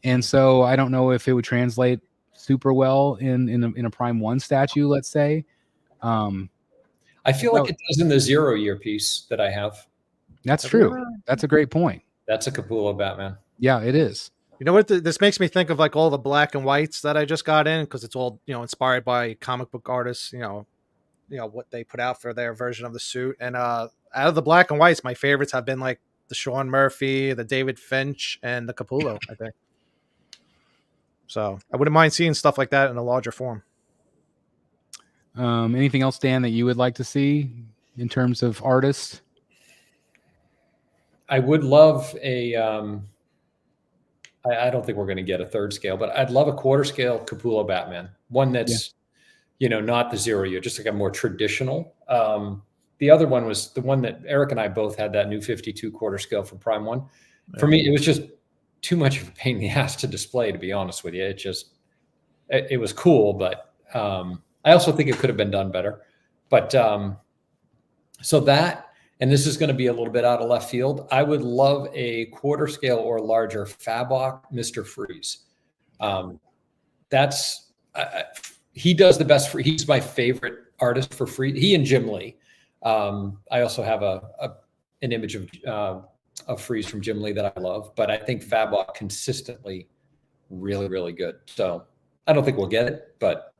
and so I don't know if it would translate super well in a Prime 1 statue, let's say. I feel like it does in the 0 year piece that I have. That's true. That's a great point. That's a Capullo Batman. Yeah, it is. You know what? This makes me think of like all the black and whites that I just got in, because it's all inspired by comic book artists. What they put out for their version of the suit. And out of the black and whites, my favorites have been like the Sean Murphy, the David Finch, and the Capullo, I think. So I wouldn't mind seeing stuff like that in a larger form. Anything else, Dan, that you would like to see in terms of artists? I would love a, I don't think we're going to get a 3rd scale, but I'd love a 1/4 scale Capullo Batman. One that's, not the 0 year, just like a more traditional. The other one was the one that Eric and I both had, that New 52 1/4 scale from Prime 1. For me, it was just too much of a pain in the ass to display, to be honest with you. It was cool, but I also think it could have been done better. But So that, and this is going to be a little bit out of left field, I would love a quarter scale or larger Fabok Mr. Freeze. He does the best he's my favorite artist for Freeze. He and Jim Lee. I also have an image of Freeze from Jim Lee that I love, but I think Fabok consistently really, really good. So I don't think we'll get it, but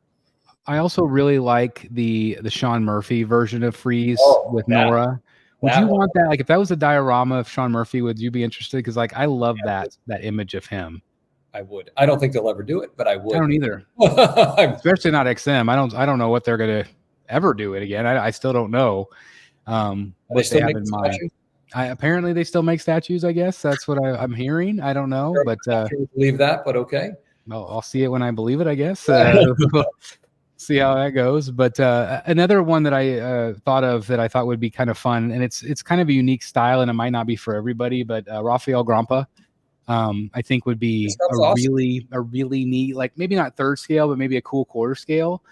I also really like the Sean Murphy version of Freeze with Nora. Would you want that? Like, if that was a diorama of Sean Murphy, would you be interested? Because like I love that image of him. I would. I don't think they'll ever do it, but I would. I don't either. Especially not XM. I don't know what they're gonna ever do it again. I still don't know what they have in mind. Apparently they still make statues. I guess that's what I'm hearing. I don't know, but believe that. But okay. Well, I'll see it when I believe it. I guess. See how that goes. But another one that I thought of that I thought would be kind of fun, and it's kind of a unique style, and it might not be for everybody, but Raphael Grompa. I think would be a really neat, like maybe not third scale, but maybe a cool quarter scale.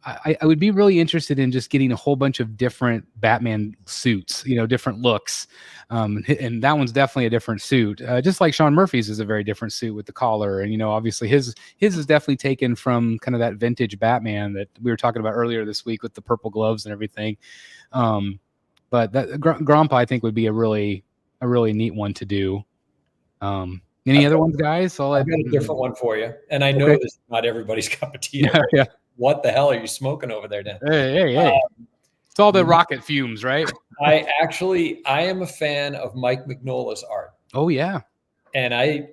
I would be really interested in just getting a whole bunch of different Batman suits, different looks. And that one's definitely a different suit. Just like Sean Murphy's is a very different suit with the collar. And, obviously his is definitely taken from kind of that vintage Batman that we were talking about earlier this week with the purple gloves and everything. But that Grompa, I think, would be a really neat one to do. Any other ones, guys? I've got a different one for you. And I know this is not everybody's cup of tea. Yeah. What the hell are you smoking over there, Dan? Hey. It's all the rocket fumes, right? I am a fan of Mike Mignola's art. Oh, yeah. And I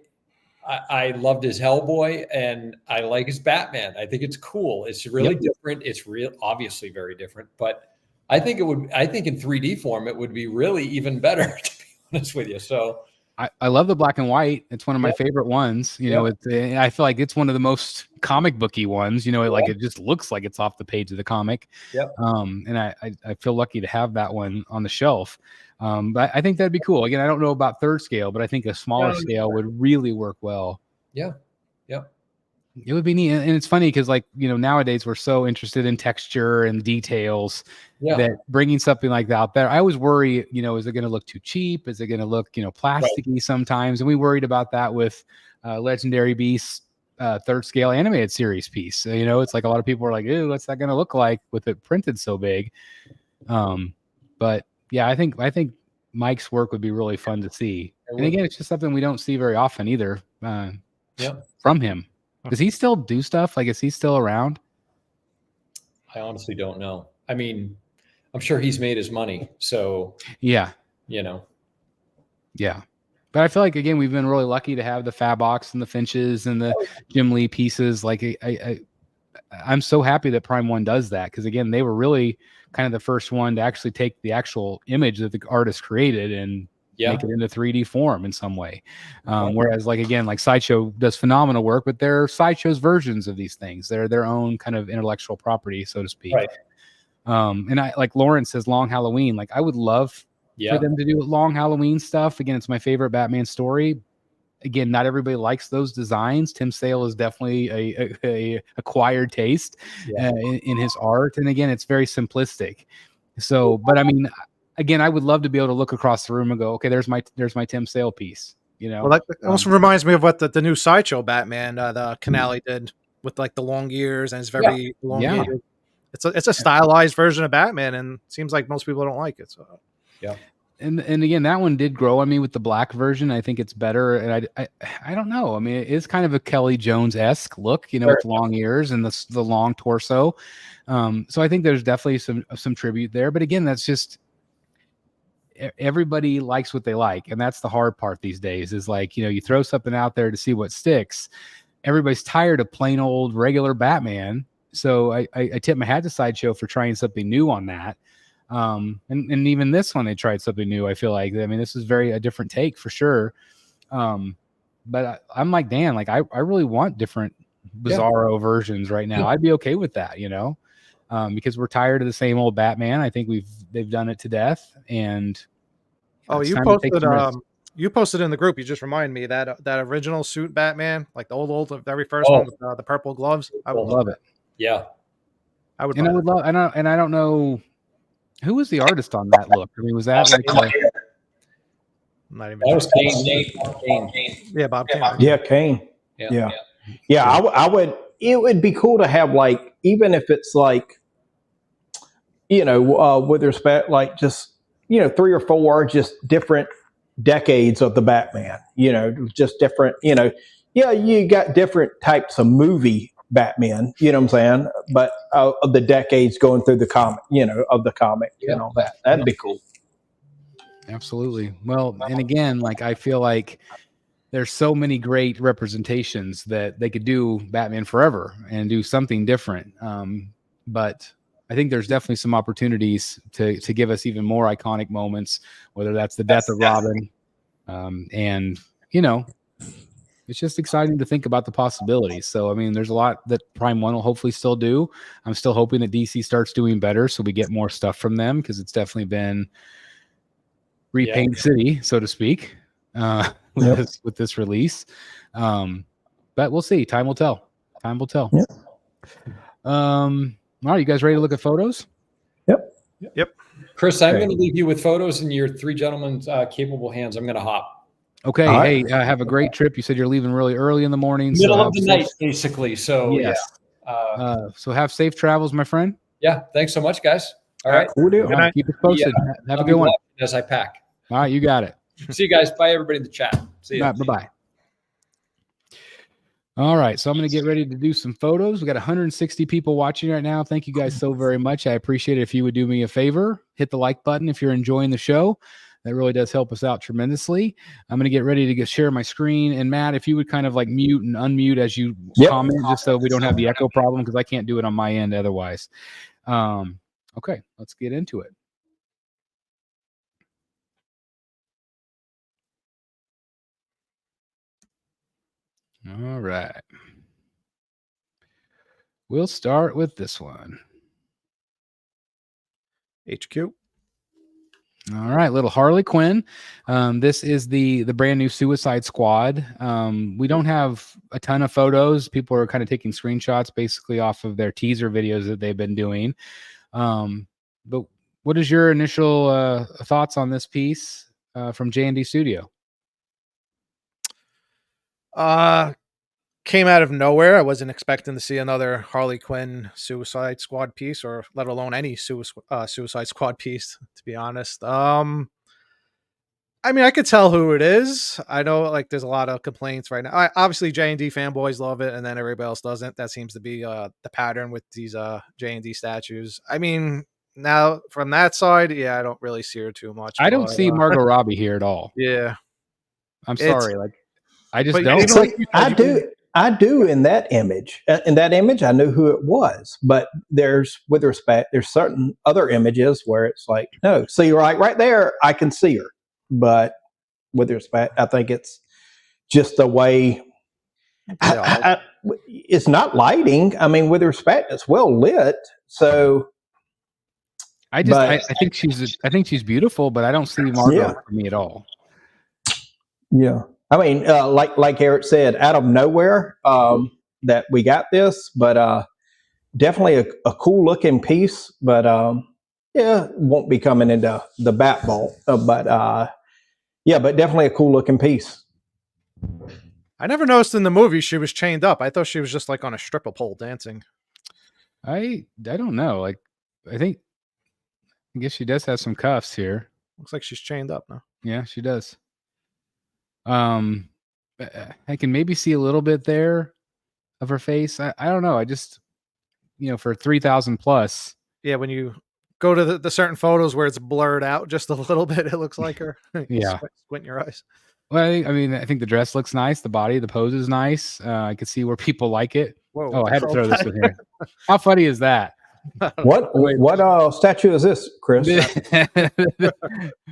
loved his Hellboy, and I like his Batman. I think it's cool. It's really different. It's obviously very different. But I think in 3D form, it would be really even better, to be honest with you. So I love the black and white. It's one of my favorite ones. I feel like it's one of the most comic booky ones. Like it just looks like it's off the page of the comic. Yep. And I feel lucky to have that one on the shelf. But I think that'd be cool. Again, I don't know about third scale, but I think a smaller scale would really work well. Yeah. Yep. It would be neat. And it's funny because nowadays we're so interested in texture and details that bringing something like that out there, I always worry, is it going to look too cheap? Is it going to look, plasticky sometimes? And we worried about that with Legendary Beasts third scale animated series piece. It's like a lot of people are like, "Ew, what's that going to look like with it printed so big?" But yeah, I think Mike's work would be really fun to see. And again, it's just something we don't see very often either from him. Does he still do stuff? Like, is he still around? I honestly don't know. I mean, I'm sure he's made his money. So yeah. Yeah. But I feel like, again, we've been really lucky to have the Fabox and the Finches and the Jim Lee pieces. Like I'm so happy that Prime One does that. Cause again, they were really kind of the first one to actually take the actual image that the artist created and make it into 3D form in some way. Whereas like Sideshow does phenomenal work, but they're Sideshow's versions of these things. They're their own kind of intellectual property, so to speak. Right. And I, like Lauren says, Long Halloween, like I would love for them to do Long Halloween stuff. Again, it's my favorite Batman story. Again, not everybody likes those designs. Tim Sale is definitely a acquired taste in his art. And again, it's very simplistic. So, but I mean, again, I would love to be able to look across the room and go, okay, there's my Tim Sale piece. Well, that also reminds me of what the new Sideshow Batman, the Canale did with like the long ears and it's very elongated. It's a stylized version of Batman, and it seems like most people don't like it. So and again, that one did grow on me with the black version. I think it's better, and I don't know. I mean, it is kind of a Kelly Jones-esque look, with long ears and the long torso. So I think there's definitely some tribute there. But again, that's just everybody likes what they like, and that's the hard part these days. Is like you throw something out there to see what sticks. Everybody's tired of plain old regular Batman. So I tip my hat to Sideshow for trying something new on that. And even this one, they tried something new. I feel like, I mean, this is a different take for sure. But I'm like, Dan, like I really want different Bizarro versions right now. I'd be okay with that, because we're tired of the same old Batman. I think they've done it to death. And you posted in the group. You just reminded me that original suit Batman, like the old the very first one with the purple gloves. I would love it. Yeah, I don't know. Who was the artist on that look? I mean, was that like I'm not even. That was Kane. Yeah, Bob Kane. Yeah, Kane. Yeah. I would. It would be cool to have like, even if it's like, with respect, like just 3 or 4 just different decades of the Batman. Just different. Yeah, you got different types of movie Batman. You know what I'm saying? But of the decades going through the comic, of the comic and all that. That'd be cool. Absolutely. Well, and again, like I feel like there's so many great representations that they could do Batman Forever and do something different. But I think there's definitely some opportunities to give us even more iconic moments, whether that's the death of Robin. And, it's just exciting to think about the possibilities. So, I mean, there's a lot that Prime 1 will hopefully still do. I'm still hoping that DC starts doing better so we get more stuff from them, because it's definitely been repaint city, so to speak, with this release. But we'll see. Time will tell. Time will tell. Yep. All right, you guys ready to look at photos? Yep. Chris, I'm going to leave you with photos in your 3 gentlemen's capable hands. I'm going to hop. Okay. All Hey, have a great trip. You said you're leaving really early in the morning. Middle of the night, basically. So, yes. So have safe travels, my friend. Yeah. Thanks so much, guys. All right. Cool deal. Keep it posted. Have a good one. As I pack. All right, you got it. See you guys. Bye, everybody in the chat. See you. Right, bye-bye. All right, so I'm going to get ready to do some photos. We got 160 people watching right now. Thank you guys so very much. I appreciate it. If you would do me a favor, hit the like button if you're enjoying the show. That really does help us out tremendously. I'm going to get ready to share my screen. And Matt, if you would kind of like mute and unmute as you comment, just so we don't have the echo problem, because I can't do it on my end otherwise. Okay, let's get into it. All right. We'll start with this one. HQ. All right, little Harley Quinn. This is the brand new Suicide Squad. We don't have a ton of photos. People are kind of taking screenshots basically off of their teaser videos that they've been doing. But what is your initial thoughts on this piece from J&D Studio? Came out of nowhere. I wasn't expecting to see another Harley Quinn Suicide Squad piece, or let alone any Suicide Squad piece, to be honest. I mean, I could tell who it is. I know, like, there's a lot of complaints right now. Obviously, J&D fanboys love it, and then everybody else doesn't. That seems to be the pattern with these J&D statues. I mean, now from that side, yeah, I don't really see her too much. I don't see Margot Robbie here at all. Yeah, I'm sorry. Like, I just but don't. It's like, I do in that image. In that image, I knew who it was. But there's certain other images where it's like, no. So you're right there, I can see her. But with respect, I think it's just the way. It's not lighting. I mean, with respect, it's well lit. So I think she's beautiful, but I don't see Margot for me at all. Yeah. I mean, like Eric said, out of nowhere that we got this, but definitely a cool looking piece. But won't be coming into the Bat Vault. But definitely a cool looking piece. I never noticed in the movie she was chained up. I thought she was just like on a stripper pole dancing. I don't know. Like, I guess she does have some cuffs here. Looks like she's chained up now. Yeah, she does. I can maybe see a little bit there of her face. I don't know. I just, for 3,000 plus. Yeah, when you go to the certain photos where it's blurred out just a little bit, it looks like her. Yeah. Squint your eyes. Well, I think the dress looks nice. The body, the pose is nice. I can see where people like it. Whoa, oh, I had to throw this in here. How funny is that? What statue is this, Chris?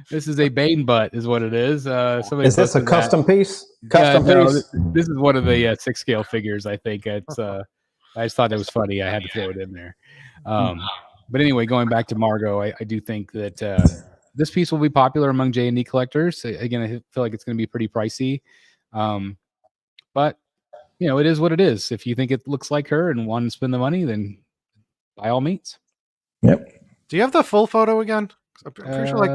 This is a Bane butt, is what it is. Is this a custom piece? This is one of the 6 scale figures. I think it's. I just thought it was funny. I had to throw it in there. But anyway, going back to Margot, I do think that this piece will be popular among J&D collectors. Again, I feel like it's going to be pretty pricey, but it is what it is. If you think it looks like her and want to spend the money, then by all means. Yep. Do you have the full photo again? I'm pretty sure like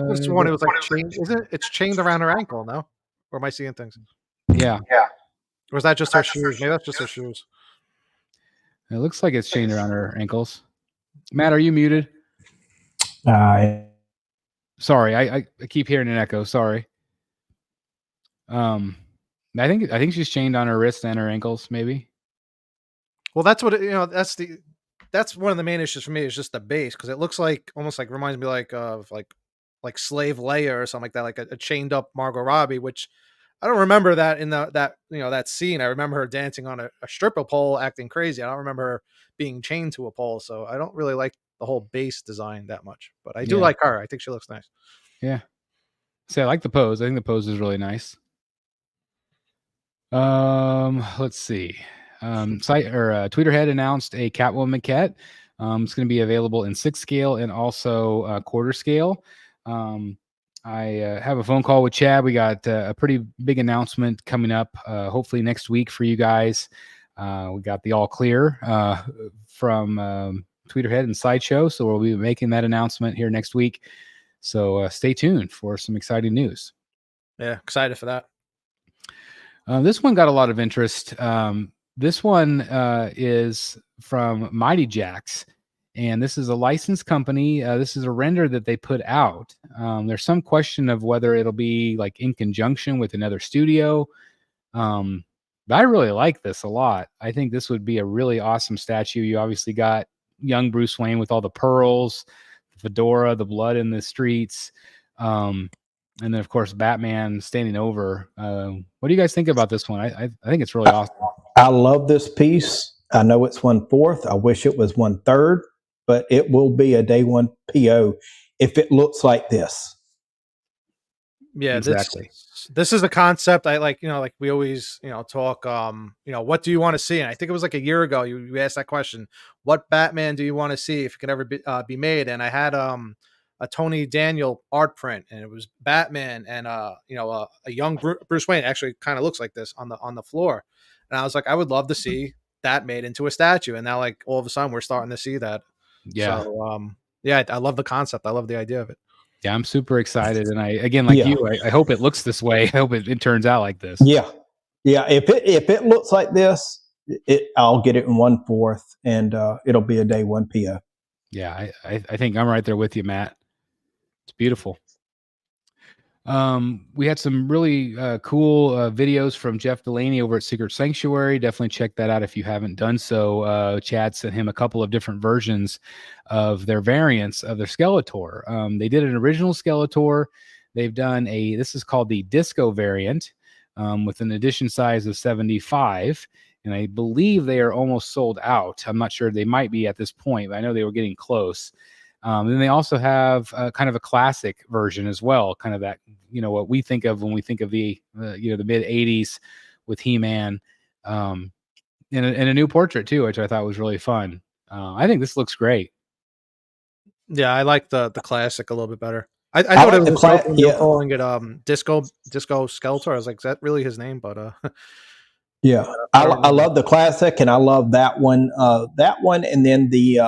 this one, it was like chained. Isn't it? It's chained around her ankle, no? Or am I seeing things? Yeah, Or is that just her shoes? Maybe that's just her shoes. it looks like it's chained around her ankles. Matt, are you muted? Sorry, I keep hearing an echo. Sorry. I think she's chained on her wrists and her ankles, maybe. Well, that's what that's one of the main issues for me is just the base, because it looks like almost like reminds me like of like Slave Leia or something like that, like a chained up Margot Robbie, which I don't remember that in that scene. I remember her dancing on a stripper pole, acting crazy. I don't remember her being chained to a pole, so I don't really like the whole base design that much. But I do like her. I think she looks nice. Yeah. See, I like the pose. I think the pose is really nice. Let's see. Tweeterhead announced a Catwoman maquette. It's going to be available in 6 scale and also quarter scale. I have a phone call with Chad. We got a pretty big announcement coming up, hopefully next week for you guys. We got the all clear from Tweeterhead and Sideshow, so we'll be making that announcement here next week. So stay tuned for some exciting news. Yeah, excited for that. This one got a lot of interest. This one is from Mighty Jacks, and this is a licensed company. This is a render that they put out. There's some question of whether it'll be like in conjunction with another studio. But I really like this a lot. I think this would be a really awesome statue. You obviously got young Bruce Wayne with all the pearls, the fedora, the blood in the streets. And then, of course, Batman standing over. What do you guys think about this one? I think it's really awesome. I love this piece. I know it's 1/4. I wish it was 1/3, but it will be a day one PO if it looks like this. Yeah, exactly. This is a concept I like. Like we always talk. What do you want to see? And I think it was like a year ago you asked that question. What Batman do you want to see if it can ever be made? And I had a Tony Daniel art print, and it was Batman and a young Bruce Wayne. Actually, kind of looks like this on the floor. And I was like, I would love to see that made into a statue. And now, like all of a sudden, we're starting to see that. Yeah. So, I love the concept. I love the idea of it. Yeah, I'm super excited, and I hope it looks this way. I hope it turns out like this. Yeah. If it looks like this, I'll get it in 1/4, and it'll be a day one PO. Yeah, I think I'm right there with you, Matt. It's beautiful. We had some really cool videos from Jeff Delaney over at Secret Sanctuary. Definitely check that out if you haven't done so. Chad sent him a couple of different versions of their variants of their Skeletor. They did an original Skeletor. They've done this is called the Disco variant with an edition size of 75. And I believe they are almost sold out. I'm not sure. They might be at this point, but I know they were getting close. Then they also have kind of a classic version as well, kind of that, what we think of when we think of the mid 80s with He-Man, and a new portrait too, which I thought was really fun. I think this looks great. Yeah, I like the classic a little bit better. I thought it was calling it Disco Skeletor. I was like, is that really his name? But yeah, I love the classic, and I love that one. And then the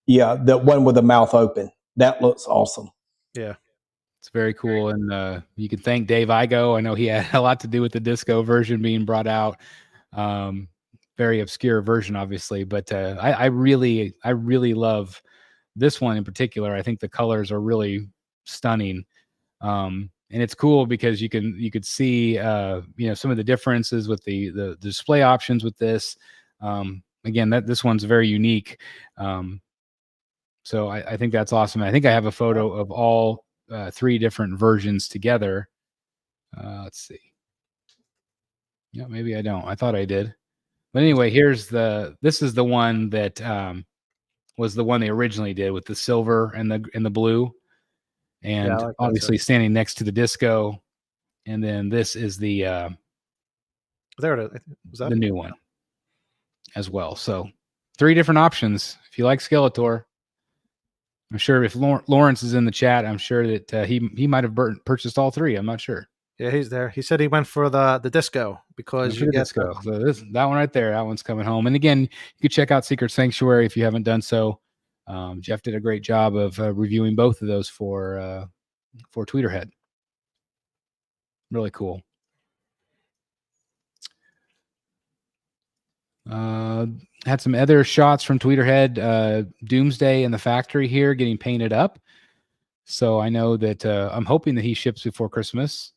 one with the mouth open. That looks awesome. Yeah. It's very cool. And you can thank Dave Igo. I know he had a lot to do with the disco version being brought out. Very obscure version, obviously. But I really love this one in particular. I think the colors are really stunning. And it's cool because you could see some of the differences with the display options with this. Again, this one's very unique. So I think that's awesome. I think I have a photo of all 3 different versions together. Let's see. Yeah, maybe I don't. I thought I did. But anyway, this is the one that was the one they originally did with the silver and the blue. And like obviously standing next to the disco. And then this is the there it is. Was that the new one as well. So 3 different options if you like Skeletor. I'm sure if Lawrence is in the chat, I'm sure that he might have purchased all 3. I'm not sure. Yeah, he's there. He said he went for the disco because you get disco. So that one right there, that one's coming home. And again, you can check out Secret Sanctuary if you haven't done so. Jeff did a great job of reviewing both of those for Tweeterhead. Really cool. Had some other shots from Tweeterhead. Doomsday in the factory here getting painted up. So I know that I'm hoping that he ships before Christmas.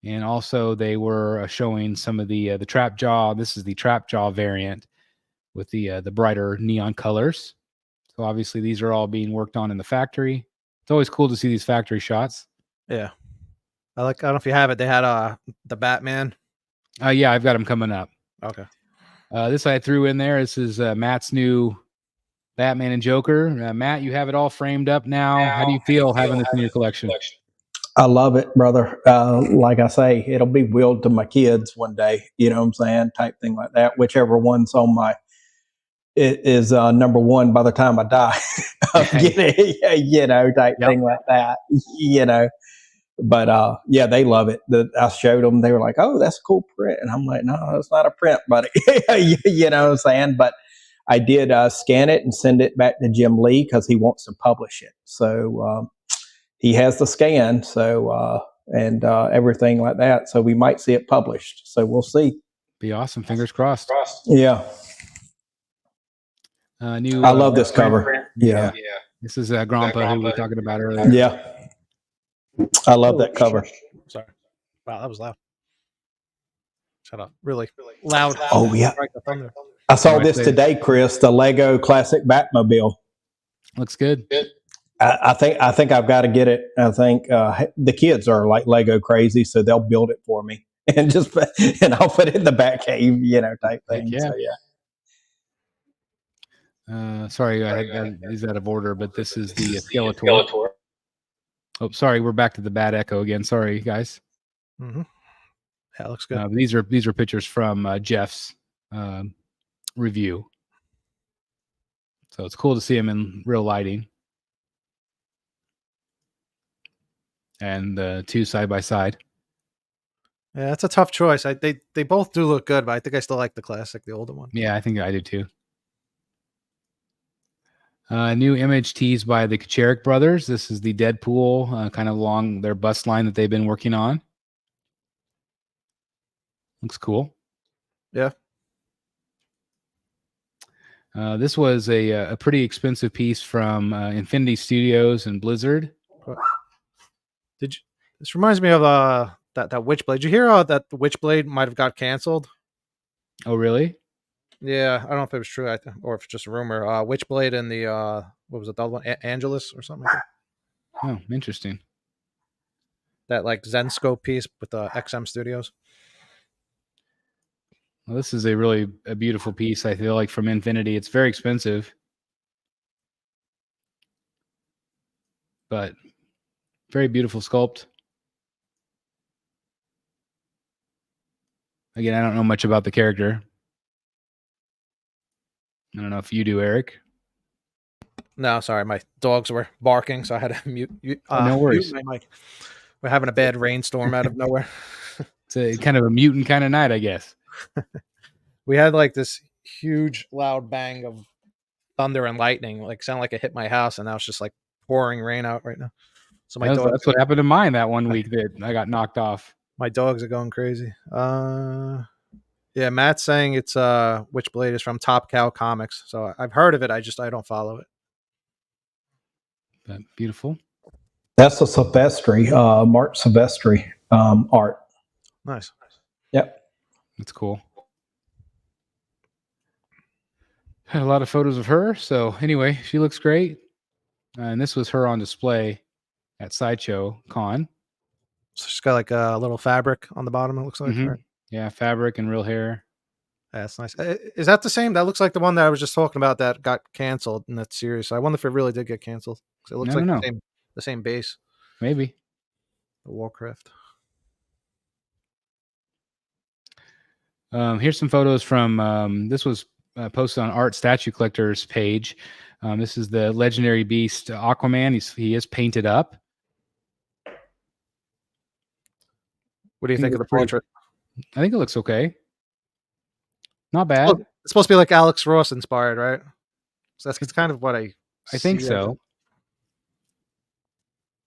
And also they were showing some of the trap jaw. This is the trap jaw variant with the brighter neon colors. So obviously these are all being worked on in the factory. It's always cool to see these factory shots. Yeah. I don't know if you have it. They had the Batman. Yeah, I've got them coming up. Okay. This I threw in there. This is Matt's new Batman and Joker. Matt, you have it all framed up now. How do you feel having this in your collection? I love it, brother. Like I say, it'll be willed to my kids one day, you know what I'm saying? Type thing like that. Whichever one's on my, it is number one by the time I die. You know, type thing like that, you know. But yeah, they love it. I showed them. They were like, "Oh, that's a cool print," and I'm like, "No, it's not a print, buddy." You know what I'm saying? But I did scan it and send it back to Jim Lee because he wants to publish it. So he has the scan, so and everything like that. So we might see it published. So we'll see. Be awesome. Fingers crossed. Yeah. New. I love this cover. Yeah. This is Grandpa who we were talking about earlier. Yeah. I love that cover. Sorry. Wow, that was loud. Shut up. Really loud. Oh, yeah. I saw this today, Chris, the Lego Classic Batmobile. Looks good. I think I've got to get it. I think the kids are like Lego crazy, so they'll build it for me and I'll put it in the back cave, you know, type thing. Yeah. So, yeah. Sorry, I had these out of order, but this is the Skeletor. Oh, sorry, we're back to the bad echo again. Sorry, guys. Mm-hmm. That looks good. These are pictures from Jeff's review. So it's cool to see him in real lighting. And the two side by side. Yeah, that's a tough choice. They both do look good, but I think I still like the classic, the older one. Yeah, I think I do too. New image teased by the Kacharik brothers. This is the Deadpool, kind of along their bust line that they've been working on. Looks cool. Yeah. This was a pretty expensive piece from Infinity Studios and Blizzard. This reminds me of that Witchblade. Did you hear that the Witchblade might have got canceled? Oh, really? Yeah, I don't know if it was true or if it's just a rumor. Witchblade and the what was it, the other one, Angelus or something like that. Oh, interesting. That like Zenscope piece with XM Studios. Well, this is a beautiful piece. I feel like from Infinity. It's very expensive, but very beautiful sculpt. Again, I don't know much about the character. I don't know if you do, Eric. No, sorry, my dogs were barking, so I had to mute. No worries. Mute my mic. We're having a bad rainstorm out of nowhere. It's a kind of a mutant kind of night, I guess. We had like this huge loud bang of thunder and lightning, like sounded like it hit my house, and now it's just like pouring rain out right now. So that's what happened to mine that one week that I got knocked off. My dogs are going crazy. Yeah, Matt's saying it's Witchblade is from Top Cow Comics. So I've heard of it. I don't follow it. But beautiful. That's a Silvestri, Mark Silvestri art. Nice. Yep. That's cool. Had a lot of photos of her. So anyway, she looks great. And this was her on display at Sideshow Con. So she's got like a little fabric on the bottom, it looks like. Mm-hmm. Right? Yeah, fabric and real hair. Yeah, that's nice. Is that the same? That looks like the one that I was just talking about that got canceled in that series. So I wonder if it really did get canceled. It looks like the same base. Maybe. The Warcraft. Here's some photos from this was posted on Art Statue Collector's page. This is the legendary beast Aquaman. He is painted up. What do you think of the portrait? I think it looks okay. Not bad. It's supposed to be like Alex Ross inspired, right? So that's kind of what I think see so.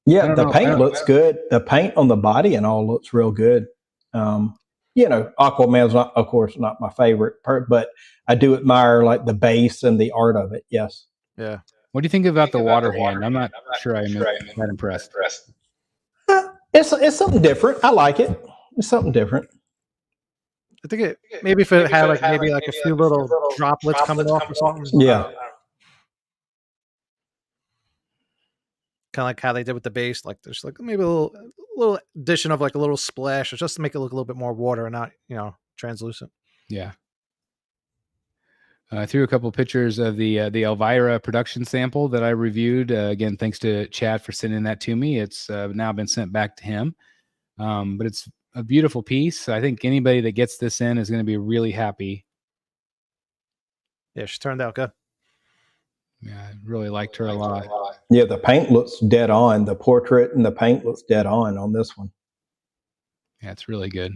I Yeah, don't the know. paint looks good. The paint on the body and all looks real good. Aquaman's not, of course, not my favorite part, but I do admire like the base and the art of it. Yes. Yeah. What do you think about the water hand? I'm not sure I'm that impressed. It's something different. I like it. It's something different. I think it maybe if it had like maybe like a few little droplets coming off or something. Yeah. Kind of like how they did with the base, like there's like maybe a little addition of like a little splash, just to make it look a little bit more water and not translucent. Yeah. I threw a couple pictures of the Elvira production sample that I reviewed. Again, thanks to Chad for sending that to me. It's now been sent back to him. But it's a beautiful piece. I think anybody that gets this in is going to be really happy. Yeah, she turned out good. Yeah, I really liked her a lot. Yeah, the paint looks dead on. The portrait and the paint looks dead on this one. Yeah, it's really good.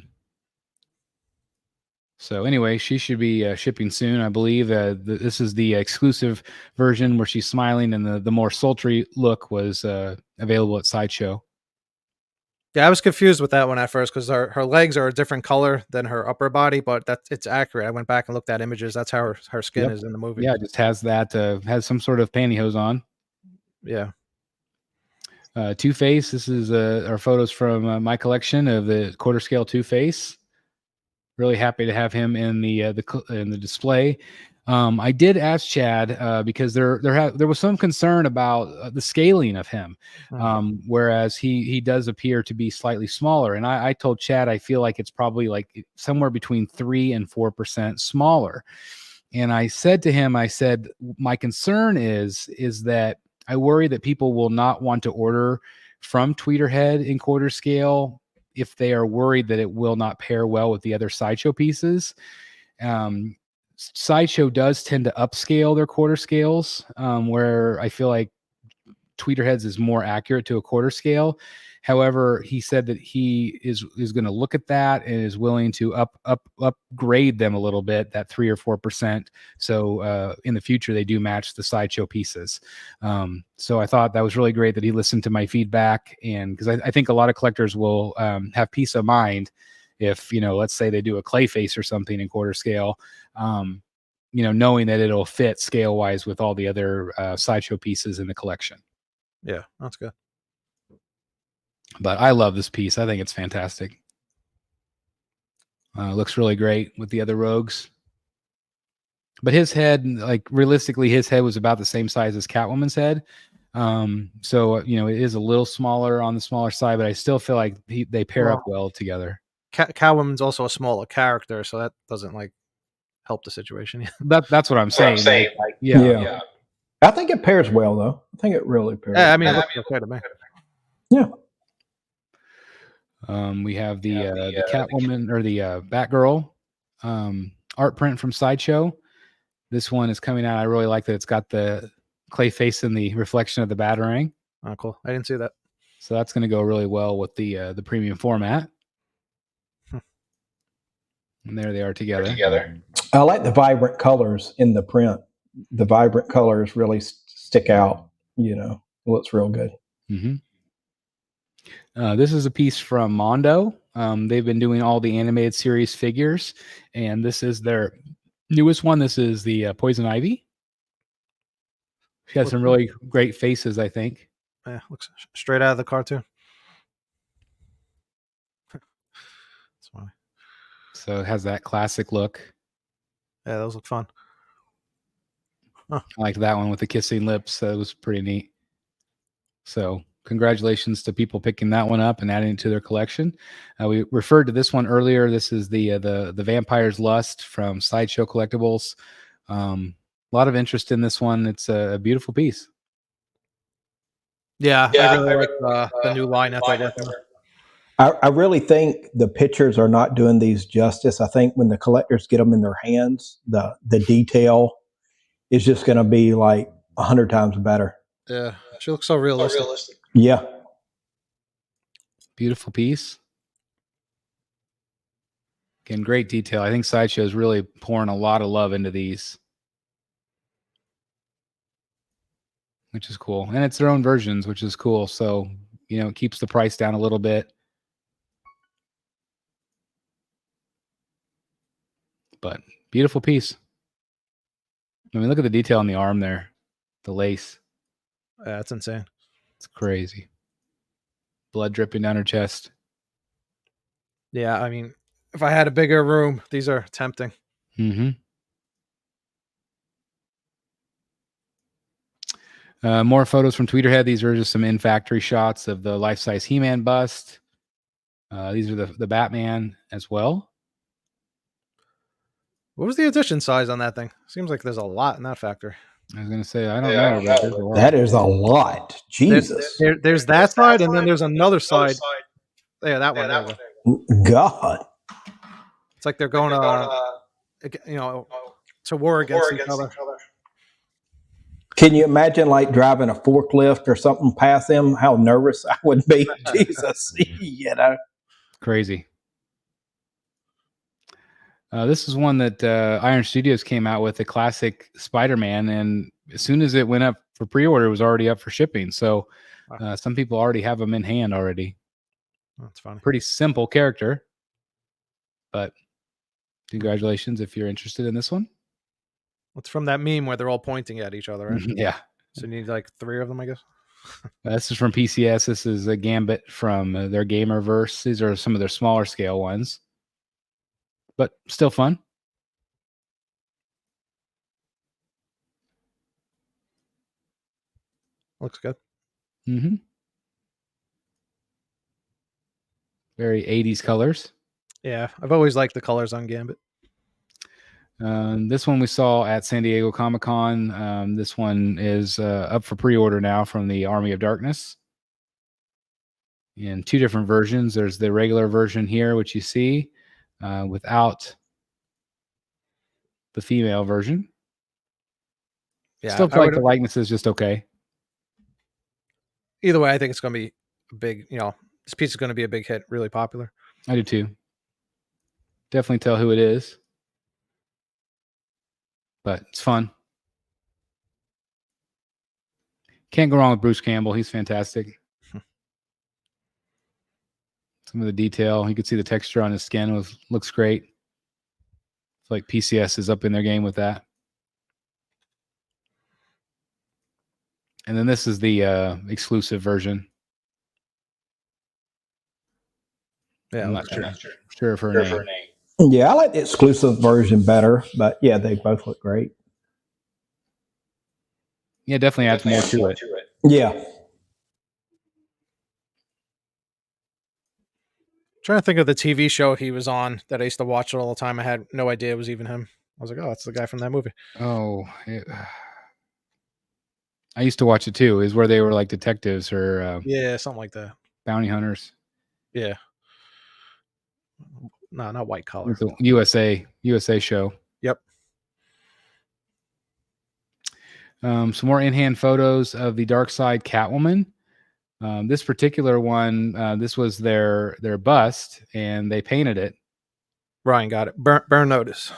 So anyway, she should be shipping soon, I believe. This is the exclusive version where she's smiling, and the more sultry look was available at Sideshow. Yeah, I was confused with that one at first because her legs are a different color than her upper body, but it's accurate. I went back and looked at images. That's how her skin is in the movie. Yeah, it just has that has some sort of pantyhose on. Yeah. Two-Face. This is our photos from my collection of the quarter scale Two-Face. Really happy to have him in the display. I did ask Chad because there was some concern about the scaling of him, whereas he does appear to be slightly smaller. And I told Chad I feel like it's probably like somewhere between 3 and 4% smaller. And I said to him, my concern is that I worry that people will not want to order from Tweeterhead in quarter scale if they are worried that it will not pair well with the other Sideshow pieces. Sideshow does tend to upscale their quarter scales, where I feel like Tweeterheads is more accurate to a quarter scale. However, he said that he is going to look at that and is willing to upgrade them a little bit, that 3 or 4%. So in the future, they do match the Sideshow pieces. So I thought that was really great that he listened to my feedback, and because I think a lot of collectors will have peace of mind if, let's say they do a Clayface or something in quarter scale, knowing that it'll fit scale wise with all the other Sideshow pieces in the collection. Yeah, that's good. But I love this piece. I think it's fantastic. Looks really great with the other rogues. But his head, like realistically, his head was about the same size as Catwoman's head. So, it is a little smaller on the smaller side, but I still feel like they pair up well together. Catwoman's also a smaller character, so that doesn't help the situation. That's what I'm saying. Yeah. I think it pairs well, though. I think it really pairs. Yeah, I mean, it looks okay to me. Yeah. We have the Catwoman or the Batgirl art print from Sideshow. This one is coming out. I really like that it's got the Clayface in the reflection of the Batarang. Oh, cool. I didn't see that. So that's going to go really well with the premium format. And there they are together. I like the vibrant colors in the print. The vibrant colors really stick out. It looks real good. Mm-hmm. This is a piece from Mondo. They've been doing all the animated series figures, and this is their newest one. This is the Poison Ivy. She has some really great faces, I think. Yeah, looks straight out of the cartoon. That's funny. So it has that classic look. Yeah, those look fun. Huh. I liked that one with the kissing lips. That was pretty neat. So congratulations to people picking that one up and adding it to their collection. We referred to this one earlier. This is the Vampire's Lust from Sideshow Collectibles. A lot of interest in this one. It's a beautiful piece. Yeah, I really like the new line that they're working on. I really think the pictures are not doing these justice. I think when the collectors get them in their hands, the detail is just going to be like 100 times better. Yeah, she looks so realistic. Yeah. Beautiful piece. Again, great detail. I think Sideshow is really pouring a lot of love into these. which is cool. And it's their own versions, which is cool. So, it keeps the price down a little bit. But beautiful piece. I mean, look at the detail on the arm there. The lace. Yeah, that's insane. It's crazy. Blood dripping down her chest. Yeah, I mean, if I had a bigger room, these are tempting. Mm-hmm. More photos from Tweeterhead. These are just some in-factory shots of the life-size He-Man bust. These are the Batman as well. What was the edition size on that thing? Seems like there's a lot in that factory. I was going to say, I don't know. But there's a lot. That is a lot. Jesus. There's that side, and then there's another side. Yeah, that one. There God. it's like they're going to war against each other. Can you imagine like driving a forklift or something past them? How nervous I would be. Jesus. Crazy. This is one that Iron Studios came out with, a classic Spider-Man, and as soon as it went up for pre-order, it was already up for shipping. So some people already have them in hand already. That's funny. Pretty simple character, but congratulations if you're interested in this one. It's from that meme where they're all pointing at each other, right? Yeah. So you need like 3 of them, I guess. This is from PCS. This is a Gambit from their Gamerverse. These are some of their smaller scale ones, but still fun. Looks good. Mm-hmm. Very 80s colors. Yeah, I've always liked the colors on Gambit. This one we saw at San Diego Comic-Con. This one is up for pre-order now from the Army of Darkness in 2 different versions. There's the regular version here, which you see without the female version. Yeah, Still feel like the likeness is just okay. Either way, I think it's going to be a big, this piece is going to be a big hit, really popular. I do too. Definitely tell who it is. But it's fun. Can't go wrong with Bruce Campbell. He's fantastic. Some of the detail. You can see the texture on his skin looks great. It's like PCS is up in their game with that. And then this is the exclusive version. Yeah, I'm not sure of her name. Yeah, I like the exclusive version better, but yeah, they both look great. Yeah, definitely adds more to it. Yeah. Trying to think of the TV show he was on that I used to watch it all the time. I had no idea it was even him. I was like, oh, that's the guy from that movie. Oh, I used to watch it too. Is where they were like detectives or yeah, something like that. Bounty hunters. Yeah. No, not White Collar. It's a USA show. Yep. Some more in-hand photos of the Dark Side Catwoman. This particular one, this was their bust, and they painted it. Bryan got it. Burn Notice.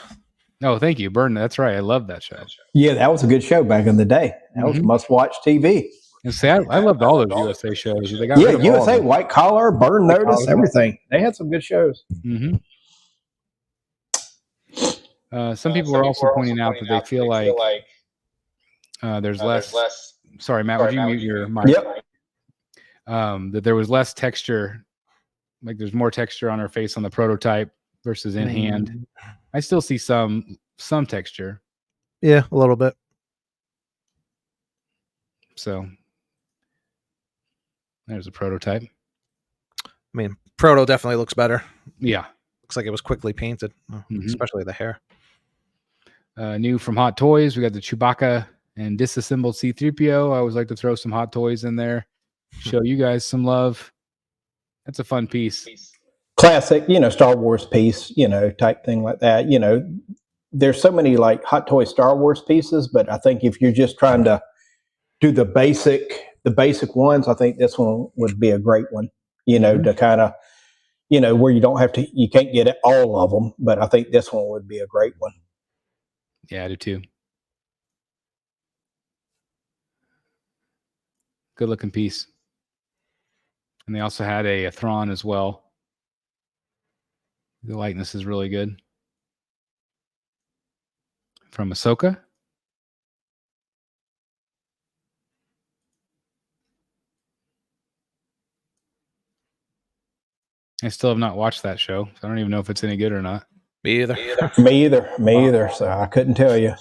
Oh, thank you, Burn. That's right. I love that show. Yeah, that was a good show back in the day. That was must-watch TV. And see, I loved all those USA shows. They got USA, White Collar, Burn Notice, everything. They had some good shows. Mm-hmm. Some people were also pointing out that they feel like there's less. Sorry, Matt, would you mute your mic? Yep. That there was less texture. Like there's more texture on her face on the prototype versus in hand. I still see some texture. Yeah, a little bit. So there's a prototype. I mean, Proto definitely looks better. Yeah. Looks like it was quickly painted, especially the hair. New from Hot Toys, we got the Chewbacca and disassembled C-3PO. I always like to throw some Hot Toys in there. Show you guys some love. That's a fun piece. Classic, Star Wars piece, type thing like that. There's so many like Hot Toy Star Wars pieces, but I think if you're just trying to do the basic ones, I think this one would be a great one, to kind of, where you can't get all of them, but I think this one would be a great one. Yeah, I do too. Good looking piece. And they also had a Thrawn as well. The likeness is really good. From Ahsoka. I still have not watched that show. So I don't even know if it's any good or not. Me either. Me either. So I couldn't tell you.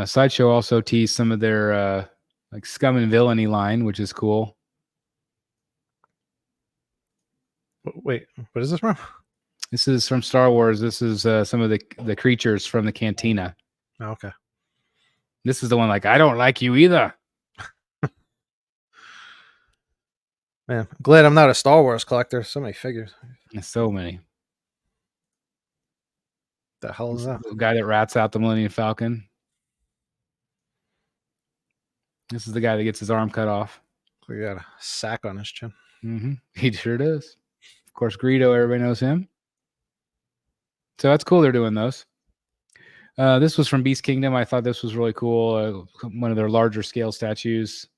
Sideshow also teased some of their like Scum and Villainy line, which is cool. Wait, what is this from? This is from Star Wars. This is some of the creatures from the Cantina. Oh, okay. This is the one like, I don't like you either. Man, I'm glad I'm not a Star Wars collector. So many figures. There's so many. The hell is that? The guy that rats out the Millennium Falcon. This is the guy that gets his arm cut off. We got a sack on his chin. Mm-hmm. He sure does. Of course, Greedo, everybody knows him. So that's cool they're doing those. This was from Beast Kingdom. I thought this was really cool. One of their larger scale statues.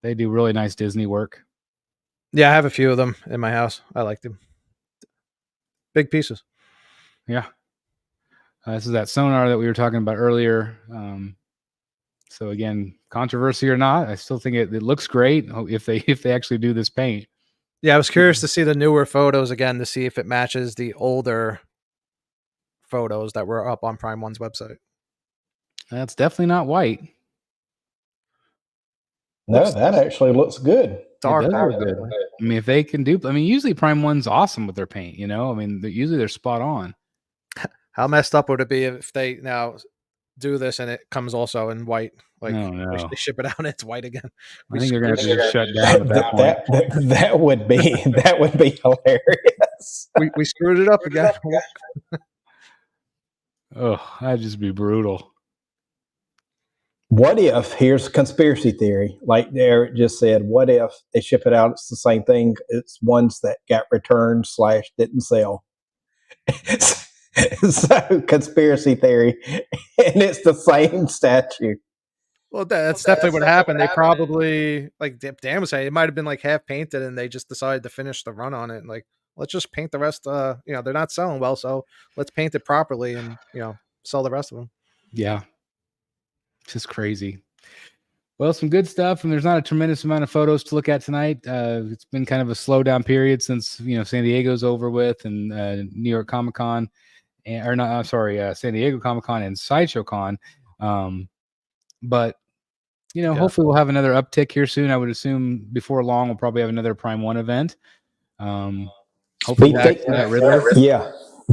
They do really nice Disney work. Yeah, I have a few of them in my house. I like them. Big pieces. Yeah. This is that sonar that we were talking about earlier. So again, controversy or not, I still think it looks great if they actually do this paint. Yeah, I was curious to see the newer photos again to see if it matches the older photos that were up on Prime One's website. That's definitely not white. No, that actually looks good. Dark. It does look good. I mean, if they can do, usually Prime One's awesome with their paint. You know, I mean, usually they're spot on. How messed up would it be if they now do this and it comes also in white? Like they ship it out and it's white again. I think they're going to just shut down at that point. That would be hilarious. We screwed it up again. Oh, that'd just be brutal. What if, here's a conspiracy theory, like Eric just said, what if they ship it out, it's the same thing, it's ones that got returned / didn't sell. So, conspiracy theory, and it's the same statue. Well, that's definitely what happened. They probably, like Dan was saying, it might have been like half painted and they just decided to finish the run on it. Like, let's just paint the rest. They're not selling well, so let's paint it properly and, sell the rest of them. Yeah. Just crazy. Well, some good stuff, and there's not a tremendous amount of photos to look at tonight. It's been kind of a slow down period since San Diego's over with, and New York Comic Con, San Diego Comic Con and Sideshow Con. But hopefully we'll have another uptick here soon. I would assume before long we'll probably have another Prime One event. Hopefully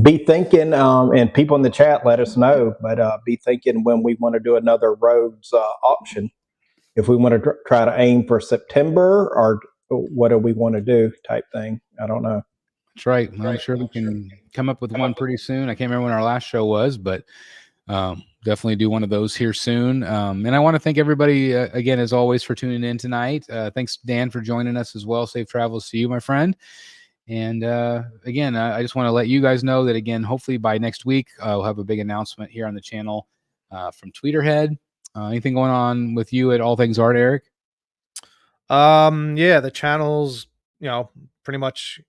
be thinking, and people in the chat let us know, but be thinking when we want to do another Rogues auction. If we want to try to aim for September, or what do we want to do type thing. I don't know. That's right. Well, I'm sure we can come up with one pretty soon. I can't remember when our last show was, but definitely do one of those here soon. And I want to thank everybody again, as always, for tuning in tonight. Thanks, Dan, for joining us as well. Safe travels to you, my friend. And again, I just want to let you guys know that, again, hopefully by next week, we'll have a big announcement here on the channel from Tweeterhead. Anything going on with you at All Things Art, Eric? Yeah, the channel's, pretty much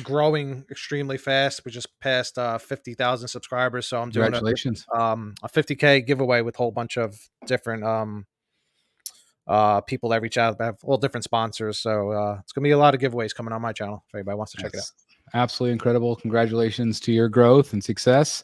growing extremely fast. We just passed 50,000 subscribers. So I'm doing Congratulations. a 50K giveaway with a whole bunch of different people that reach out. They have all different sponsors. So it's going to be a lot of giveaways coming on my channel if anybody wants to check it out. Absolutely incredible. Congratulations to your growth and success.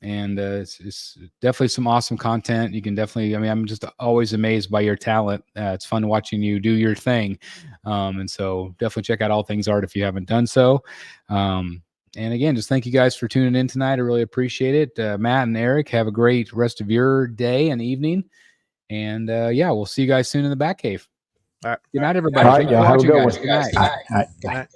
And it's definitely some awesome content. You can definitely, I'm just always amazed by your talent. It's fun watching you do your thing. And so definitely check out All Things Art if you haven't done so. And again, just thank you guys for tuning in tonight. I really appreciate it. Matt and Eric, have a great rest of your day and evening. And we'll see you guys soon in the Batcave. All right. Good night, everybody. All right, y'all have a good one. Good night. All right.